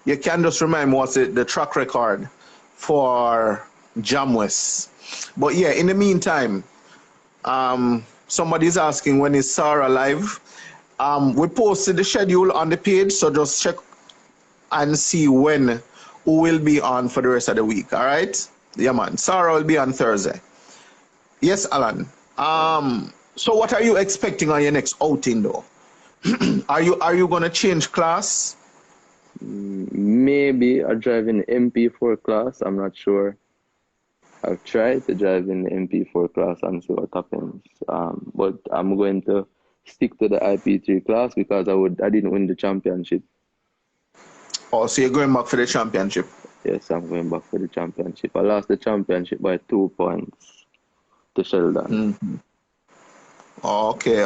you can just remind me what's the track record for Jamwest. But yeah, in the meantime, somebody's asking when is Sarah live. We posted the schedule on the page, so just check and see who will be on for the rest of the week. All right? Yeah, man. Sarah will be on Thursday. Yes, Alan. So what are you expecting on your next outing, though? Are you gonna change class? Maybe I drive in the MP4 class. I'm not sure. I've tried to drive in the MP4 class and see what happens. But I'm going to stick to the IP3 class because I didn't win the championship. Oh, so you're going back for the championship? Yes, I'm going back for the championship. I lost the championship by 2 points to Sheldon. Okay.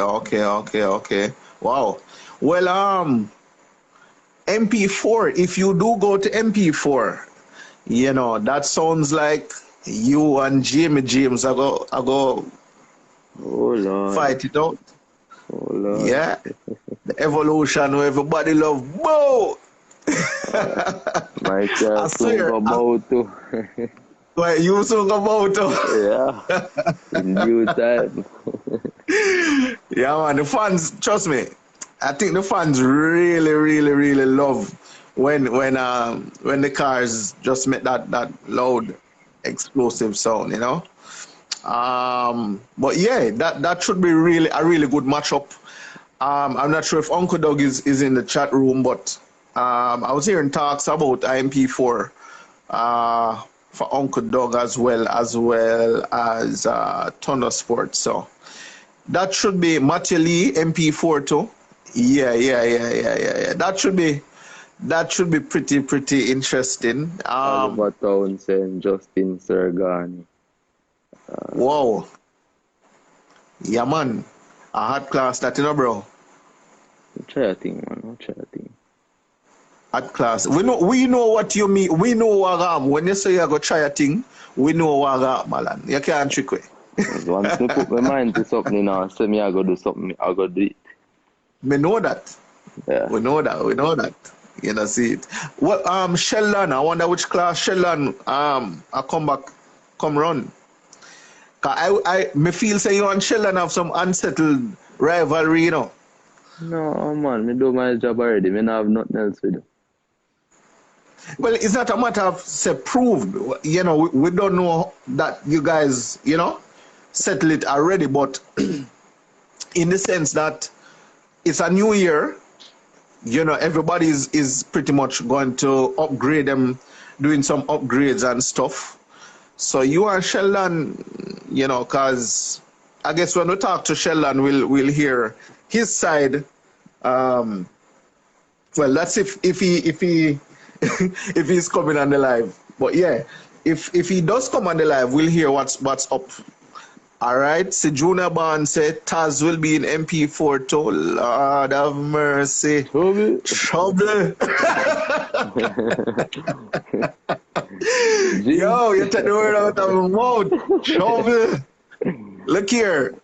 Wow. Well, MP4, if you do go to MP4, that sounds like you and Jamie James are go Oh, Lord. fight it out. Oh, Lord. Yeah. The evolution where everybody love bow. My car soon go bow too. Well, you soon go bow too. Yeah. In due time. Yeah, man. The fans, trust me, I think the fans really love when the cars just make that loud, explosive sound, But yeah, that should be a really good matchup. I'm not sure if Uncle Doug is in the chat room, but I was hearing talks about IMP4 for Uncle Doug as well as Thunder Sports. So that should be Matthew Lee, MP4 too. Yeah. That should be pretty interesting. Oliver Townsend, Justin Sergani. Wow. Yeah, man. A hot class that, bro. Try a thing, man. Try a thing. Hot class. We know what you mean. We know what when you say you go try a thing, we know what man. You can't trick me. Once I put my mind to something now, say me I go do something, I go do it. We know that. Yeah. We know that. You see it. Well, Sheldon, I wonder which class Sheldon I come run. Cause I feel say you and Sheldon have some unsettled rivalry, No, man, me do my job already. Me not have nothing else to do. Well, it's not a matter of say proved. We don't know that you guys, settle it already, but in the sense that it's a new year, everybody is pretty much going to upgrade them, doing some upgrades and stuff. So you and Sheldon, because I guess when we talk to Sheldon, we'll hear his side. Well, that's if he if he's coming on the live. But yeah, if he does come on the live, we'll hear what's up. All right. Sejuna Bond said Taz will be in MP4 too. Lord have mercy. Trouble. Yo, you take the word out of my mouth. Trouble. Look here,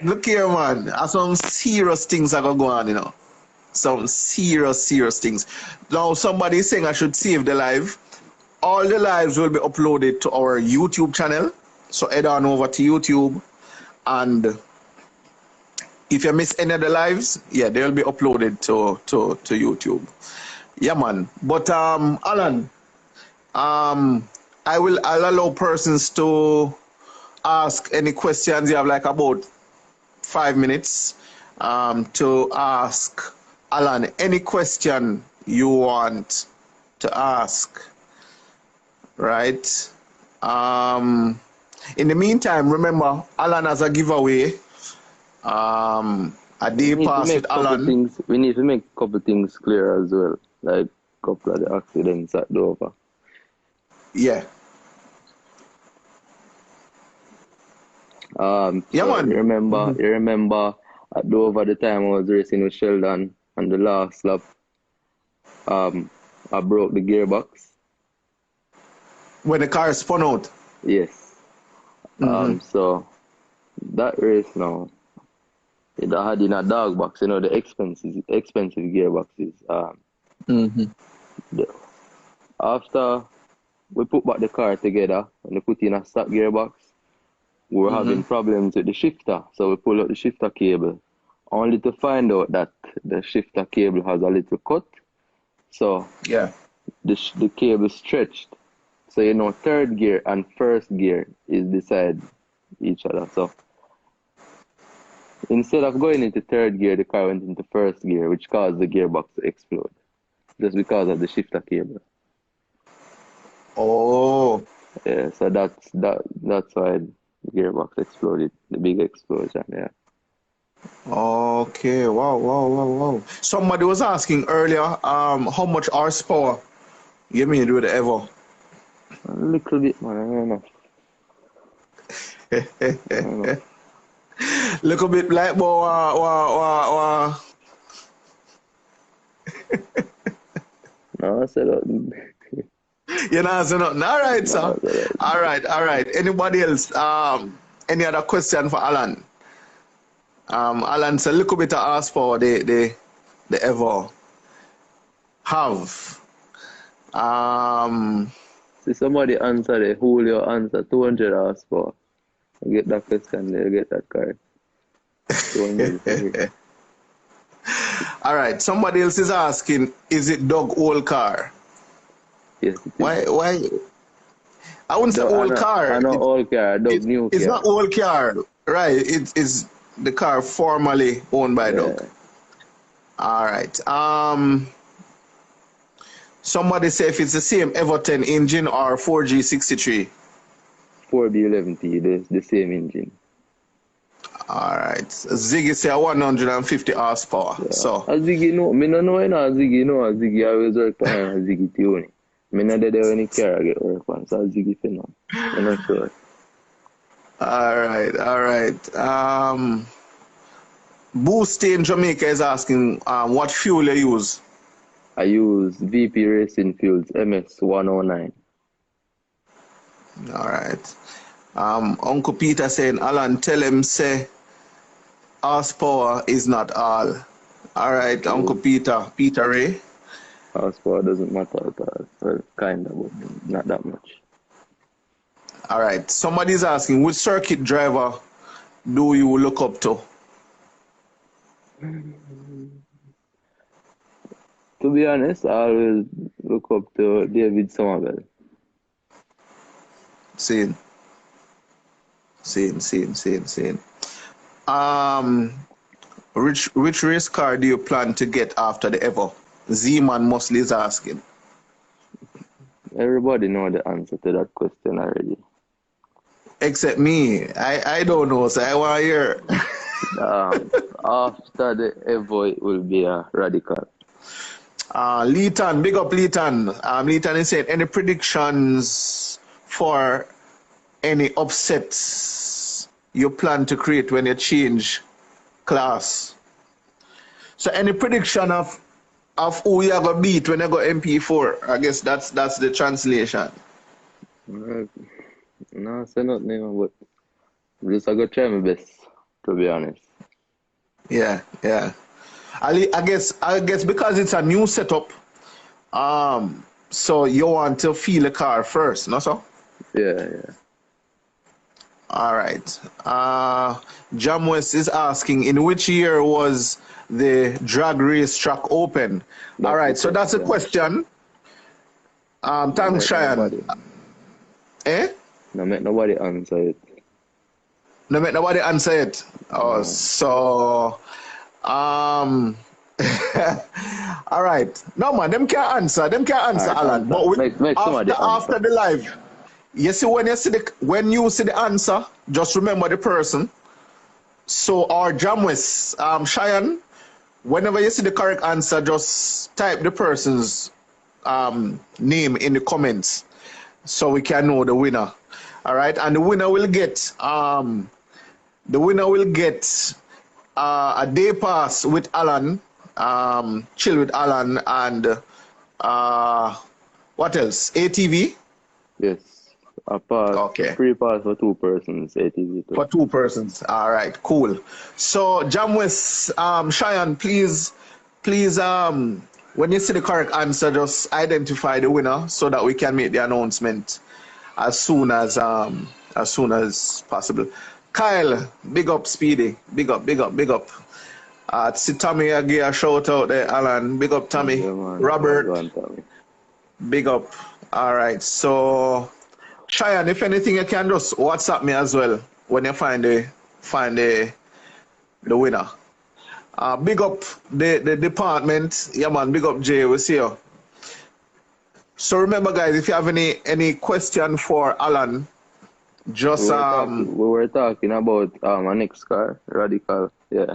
man. Some serious things are going on, Some serious things. Now somebody is saying I should save the live. all the lives will be uploaded to our YouTube channel. So head on over to YouTube, and if you miss any of the lives, yeah, they'll be uploaded to YouTube. Yeah, man. But Alan, I'll allow persons to ask any questions. You have like about 5 minutes to ask Alan any question you want to ask. Right? In the meantime, remember, Alan has a giveaway. A day pass with Alan. We need to make a couple things clear as well, like a couple of the accidents at Dover. Yeah. So man. You remember at Dover the time I was racing with Sheldon on the last lap, I broke the gearbox. When the car spun out? Yes. So that race now, it had in a dog box, you know, the expensive gearboxes. After we put back the car together and we put in a stock gearbox, we were having problems with the shifter. So we pulled out the shifter cable, only to find out that the shifter cable has a little cut. So yeah, the cable stretched. So, you know, third gear and first gear is beside each other. So instead of going into third gear, the car went into first gear, which caused the gearbox to explode, just because of the shifter cable. Oh. Yeah, so that's why the gearbox exploded, the big explosion, yeah. Okay, wow. Somebody was asking earlier, how much horsepower you made with the Evo? A little bit, man, I don't know. Little bit like No, I said that. You know, so nothing. All right, sir. All right. Anybody else? Any other question for Alan? Alan's a little bit of horsepower the Evo have. See, somebody answer the Julio answer 200 horsepower. I get that question there, get that card. 200. All right. Somebody else is asking, is it Doug old car? Yes. Why? I wouldn't say old car. I know old car, Doug new car. It's not old car, right? It is the car formerly owned by Doug. All right. Somebody say if it's the same Everton engine or 4G63. 4B11T, the same engine. All right. Ziggy say 150 horsepower. Yeah. So. Ziggy no, me no know Ziggy no. Ziggy always work on Ziggy tuning. Me not there when he car get work on. So Ziggy for now. I'm not sure. All right. Boosty in Jamaica is asking what fuel you use. I use VP Racing Fuels MS109. All right. Uncle Peter saying, Alan, tell him say horsepower is not all. All right, Uncle Peter Ray. Horsepower doesn't matter at all. Well, kind of, but not that much. All right. Somebody's asking, which circuit driver do you look up to? To be honest, I always look up to David Somerville. Same. Which race car do you plan to get after the Evo? Z-Man mostly is asking. Everybody know the answer to that question already. Except me. I don't know, so I want to hear. After the Evo, it will be a Radical. Leighton, big up Leighton. Leighton is saying, any predictions for any upsets you plan to create when you change class? So any prediction of who you are going to beat when you go MP4? I guess that's the translation. No, say nothing, but I'm just going to try my best, to be honest. Yeah. I guess because it's a new setup, So you want to feel the car first, no so? Yeah. All right. Jam West is asking, in which year was the drag race track open? All That's the right, so that's a question. question. No Thanks, make Cheyenne. nobody. Eh? No make nobody answer it. No, make nobody answer it. Oh, No. so all right. No man, them can't answer. Them can't answer, Alright, Alan. answer. But Make somebody after answer. the live, you see when you see the answer, just remember the person. So our Jamwes, Cheyenne, whenever you see the correct answer, just type the person's name in the comments so we can know the winner. All right, and the winner will get a day pass with Alan, chill with Alan, and what else? ATV. Yes. A pass. Okay. Free pass for 2 persons, ATV too. For 2 persons. All right, cool. So Jamwes, Cheyenne, please, when you see the correct answer, just identify the winner so that we can make the announcement as soon as possible. Kyle, big up Speedy. Big up. See Tommy, I give a shout out there, Alan. Big up Tommy. Yeah, man. Robert, Well done, Tommy. big up. All right, so Cheyenne, if anything, you can just WhatsApp me as well when you find the winner. Big up the department. Yeah, man, big up Jay. We'll see you. So remember, guys, if you have any question for Alan, just We were talking about our next car, Radical. Yeah.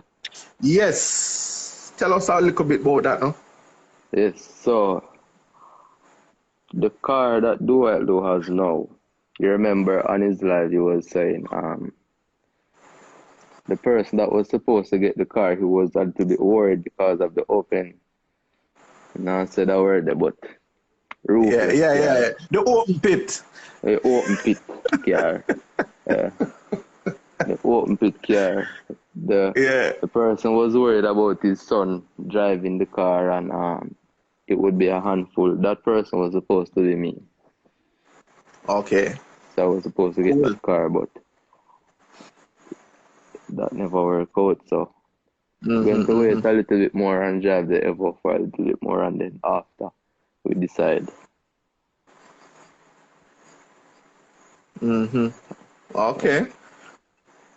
yes, tell us a little bit about that, no? Yes. So the car that Dualdo has now, you remember on his live he was saying the person that was supposed to get the car, he was a little bit worried because of the open. And I said I word there, but roof. Yeah. The open pit. The open pit car. Yeah. The open pit car. The person was worried about his son driving the car and it would be a handful. That person was supposed to be me. Okay. So I was supposed to get that car, but that never worked out. So I'm going to wait a little bit more and drive the Evo for a little bit more, and then after we decide. Okay.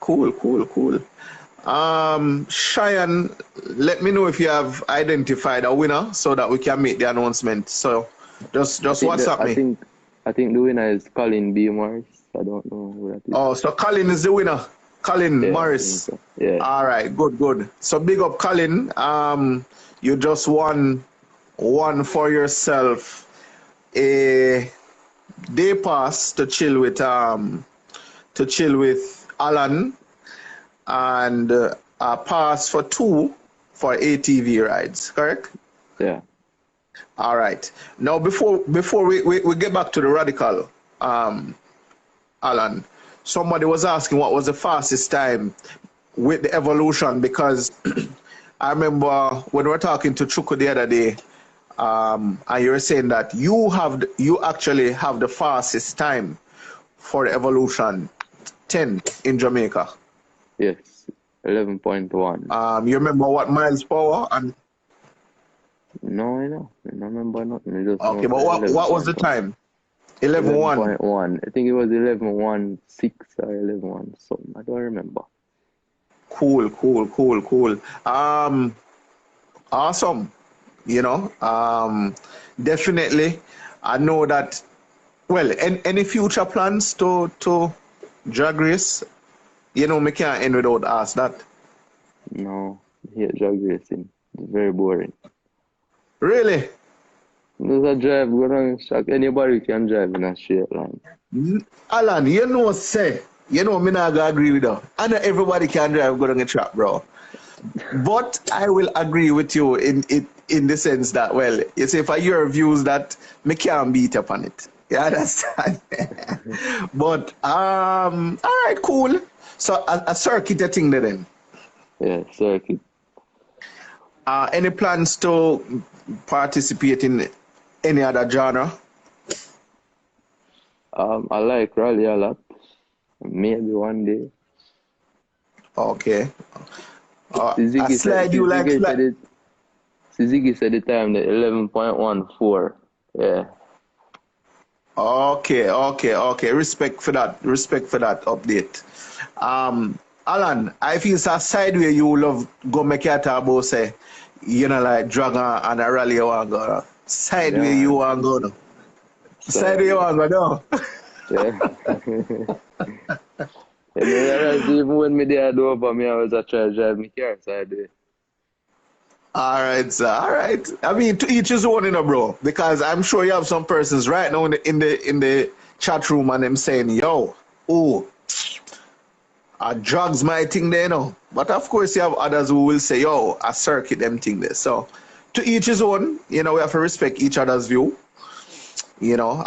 Cool. Cheyenne, let me know if you have identified a winner so that we can make the announcement. So just WhatsApp me. I think the winner is Colin B. Morris. I don't know who that is. Oh, so Colin is the winner. Colin Morris. So. Yeah. All right, good. So big up Colin. You just won for yourself a day pass to chill with Alan, and a pass for 2 for ATV rides, correct? Yeah. All right. Now, before we get back to the Radical, Alan, somebody was asking what was the fastest time with the Evolution, because I remember when we were talking to Chuku the other day, and you were saying that you actually have the fastest time for the Evolution 10 in Jamaica. Yes, 11.1. You remember what miles per hour? And No, I don't remember nothing. I just okay, but what was the time? 11.1. 11.1. I think it was 11.16 or 11.1 something. I don't remember. Cool. Awesome. Definitely. I know that. Well, any future plans to drag race? Me can't end without ask that. No, I hate drag racing. It's very boring. Really? There's a drive going on track. Anybody can drive in a straight line. Alan, me not gonna agree with that. I know everybody can drive going on a track, bro. But I will agree with you in the sense that, well, you say for your views that me can't beat up on it. You understand? But all right, cool. So a circuit thing then. Yeah, circuit. Any plans to participate in Any other genre? I like rally a lot. Maybe one day. Okay. I Suzuki said, slide you like Suzuki slide. said it. Suzuki said the time the 11.14. Yeah. Okay. Respect for that. Respect for that update. Alan, I feel it's a side where you love go make your talk about say, you know, like dragon and a rally you want go. No? Side Yeah, where you man. want go. No? Side where you So, want go. No? yeah. And you realize even when me there do over me, I was try to drive my car, so I do it. All right, sir. All right. I mean, to each his own, you know, bro. Because I'm sure you have some persons right now in the chat room and them saying, "Yo, oh, drugs my thing there, you know." But of course, you have others who will say, "Yo, a circuit them thing there." So, to each his own. You know, we have to respect each other's view. You know,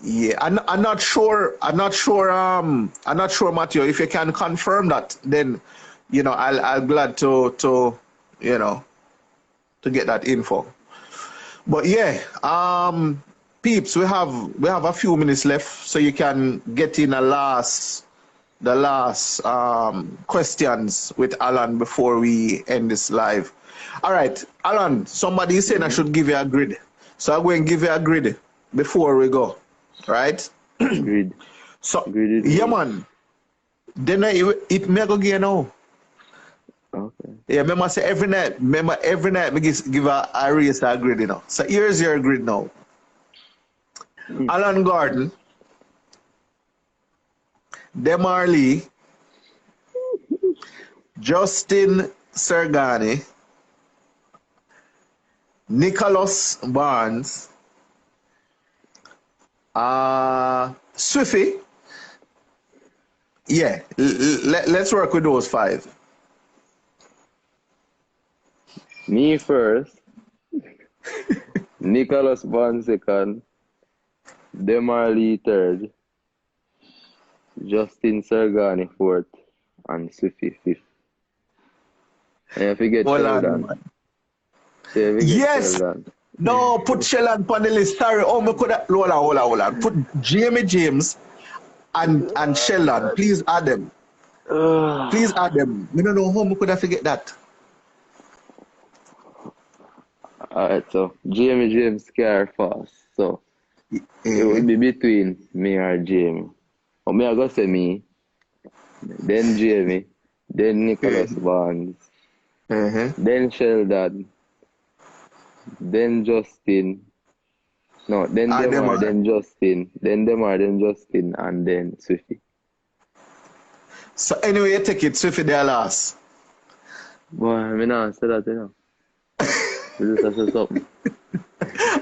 yeah. I'm not sure. I'm not sure. I'm not sure, Matthew. If you can confirm that, then, you know, I'll glad to you know, to get that info. But yeah, peeps, we have a few minutes left, so you can get in the last questions with Alan before we end this live. All right, Alan, somebody is saying I should give you a grid, so I'm going to give you a grid before we go. Right? Grid. So Grid is yeah, good. man. Then it may go again now. Okay. Yeah, remember say every night. Remember every night we give a race a grid, you know. So here's your grid now. Alan Gordon, Demar Lee, Justin Sergani, Nicholas Barnes, Swiffy. Yeah, let's work with those five. Me first. Nicholas Bond second. Demarley third. Justin Sergani fourth. And Swiffy fifth. And you forget Hold on, Sheldon. man. So you forget Yes. Sheldon. No, put Sheldon on the list. Sorry. Oh, me could have. Hold on. Put Jamie James and Sheldon. Please add them. Please add them. Me don't know how me could have forget that. Alright, so Jamie James car fast. So it would be between me or Jamie. But me I go say me, then Jamie, then Nicholas Barnes, then Sheldon, then Justin. No, then Demar, then Justin, then Demar, then Justin, and then Swiffy. So anyway, you take it Swiffy there last. Boy, I mean, I say that, you know. We just have to say something.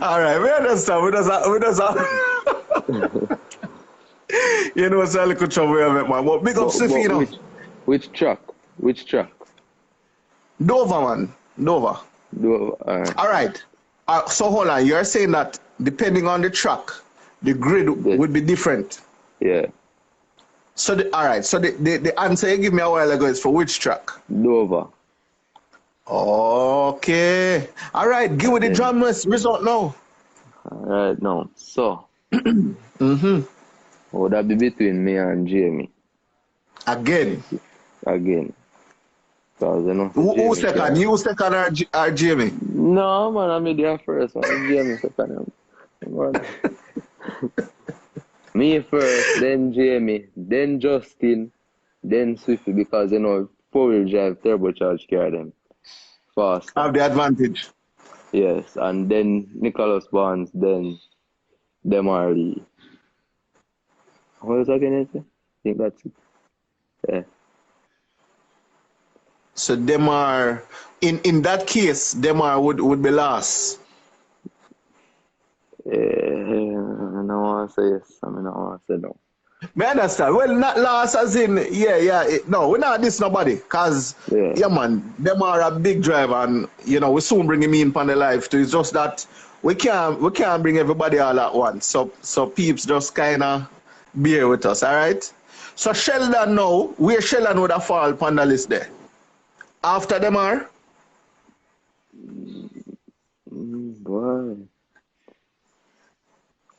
All right, we understand. We understand. You know, it's a little trouble we have, man. But big up Swiffy, you know. Which track? Which track? Dover, man. Dover. All right. So hold on. You're saying that depending on the track, the grid would be different. Yeah. So all right. So the answer you give me a while ago is for which track? Dover. Okay. All right. Give me the drum result now. All right, now. So. Would that be between me and Jamie? Again. Because, you know, Who second? You second or Jamie? No, man, I'm there first. Man. Jamie second. Me first, then Jamie, then Justin, then Swiffy, because, you know, four-wheel drive turbocharged car them fast. Have the advantage. Yes, and then Nicholas Barnes, then Demarley. What was I going to say? I think that's it. Yeah. So Demar, in that case, Demar would be last. I don't want to say yes. I mean, I don't want to say no. Me understand. Well, not last as in, no, we're not this nobody. Because, yeah, man, Demar a big driver and, you know, we soon bring him in on the live too. It's just that we can't bring everybody all at once. So peeps just kind of bear with us, all right? So Sheldon now, where Sheldon would have fall on the list there? After Demar? Why?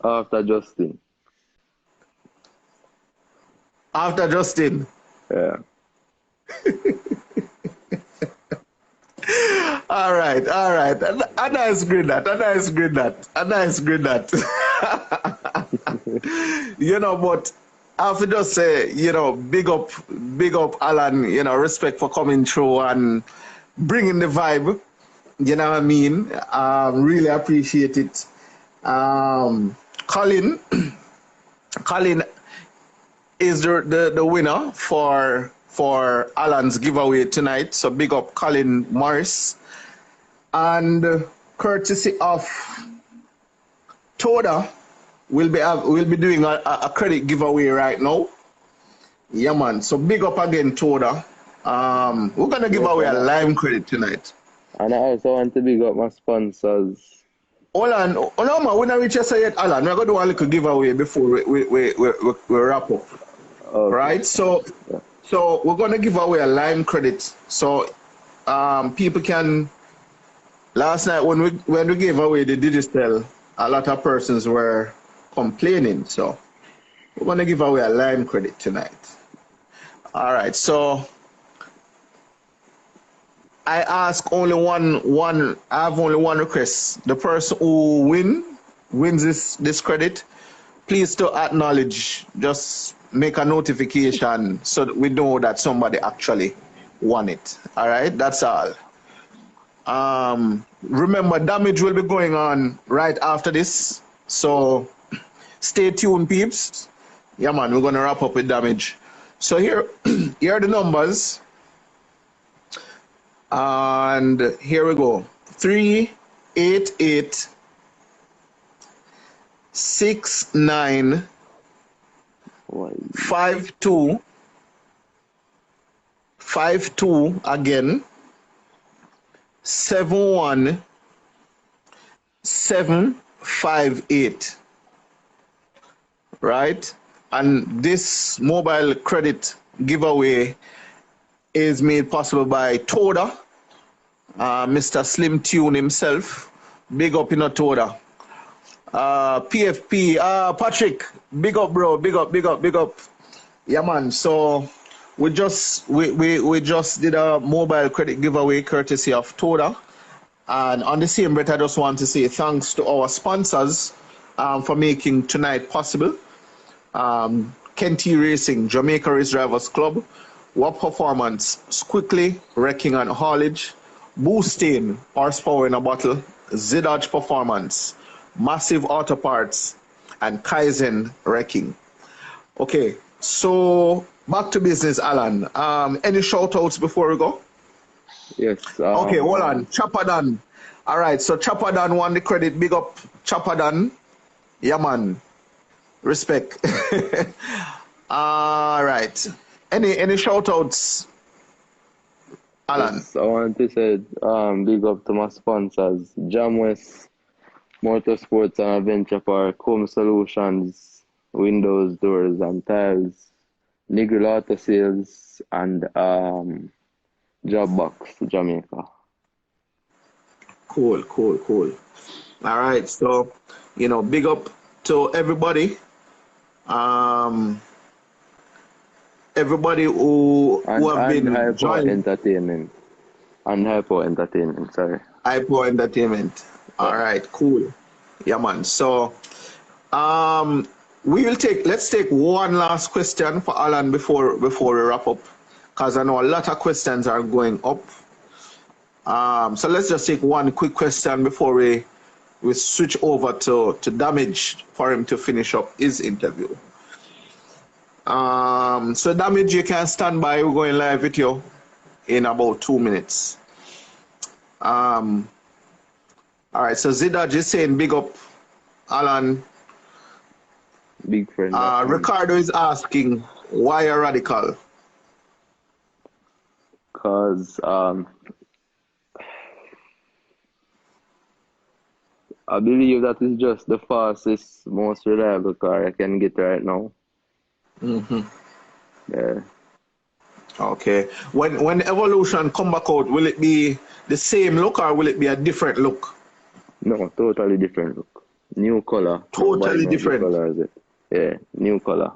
After Justin. After Justin. Yeah. All right. A nice grid that. But I have to just say, big up Alan, respect for coming through and bringing the vibe. You know what I mean? Really appreciate it. Colin is the winner for Alan's giveaway tonight. So big up Colin Morris. And courtesy of Toda, we'll be doing a credit giveaway right now. Yeah, man. So big up again, Toda. We're gonna give away a Lime credit tonight. And I also want to big up my sponsors. Hold on. Oh, no, man. We're not reach us yet, Alan. We're going to do a little giveaway before we wrap up. Okay. Right? So we're going to give away a Lime credit. So people can... Last night when we gave away the Digicel, a lot of persons were complaining. So we're going to give away a Lime credit tonight. All right. So... I ask only one. I have only one request. The person who wins this credit, please to acknowledge. Just make a notification so that we know that somebody actually won it. All right, that's all. Remember, damage will be going on right after this, so stay tuned, peeps. Yeah, man, we're gonna wrap up with damage. So here are the numbers. And here we go. 388 69 52 52 again 71 758. Right? And this mobile credit giveaway is made possible by Toda, Mr. Slim Tune himself. Big up in Toda. PFP, Patrick, big up, bro. Big up. Yeah, man. So we just did a mobile credit giveaway courtesy of Toda. And on the same breath, I just want to say thanks to our sponsors for making tonight possible. Kenty Racing, Jamaica Race Drivers Club, WAP Performance, Quickly, Wrecking and Haulage, Boostain, Horsepower in a Bottle, Zidage Performance, Massive Auto Parts, and Kaizen Wrecking. Okay, so back to business, Alan. Any shout outs before we go? Yes. Okay, hold on. Chapadan. All right, so Chapadan won the credit. Big up Chapadan. Yeah, man. Respect. All right. Any shout outs, Alan? Yes, I want to say big up to my sponsors, Jamwest Motorsports and Adventure Park, Home Solutions, Windows, Doors and Tiles, Nigel Auto Sales, and Jobbox Jamaica. Cool. All right, so big up to everybody. Everybody who have been joining. Entertainment. And Hypo Entertainment, sorry. Hypo Entertainment. All right, cool. Yeah, man. So, let's take one last question for Alan before we wrap up, because I know a lot of questions are going up. So let's just take one quick question before we switch over to Damage for him to finish up his interview. So Damage, you can stand by. We're going live with you in about 2 minutes. All right, so Zidage is saying big up, Alan. Big friend. Ricardo is asking, why a radical? Because I believe that is just the fastest, most reliable car I can get right now. Mm-hmm. Yeah. Okay. When Evolution come back out, will it be the same look or will it be a different look? No, totally different look. New color. Nobody Totally knows the different. color is it. Yeah, new color.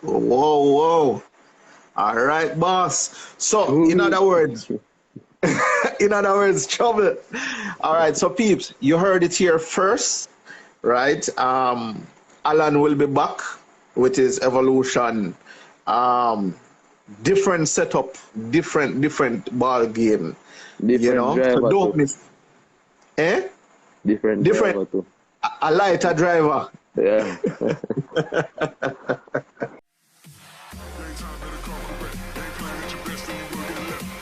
Whoa, whoa. All right, boss. So, in Ooh. other words, trouble. All right, so peeps, you heard it here first, right? Alan will be back with his evolution. Um, different setup, different ball game. Different So driver don't too. miss. Eh? Different Different. driver too. A lighter driver. Yeah. Anytime better come correct. Ain't playing at your best, then you will get left.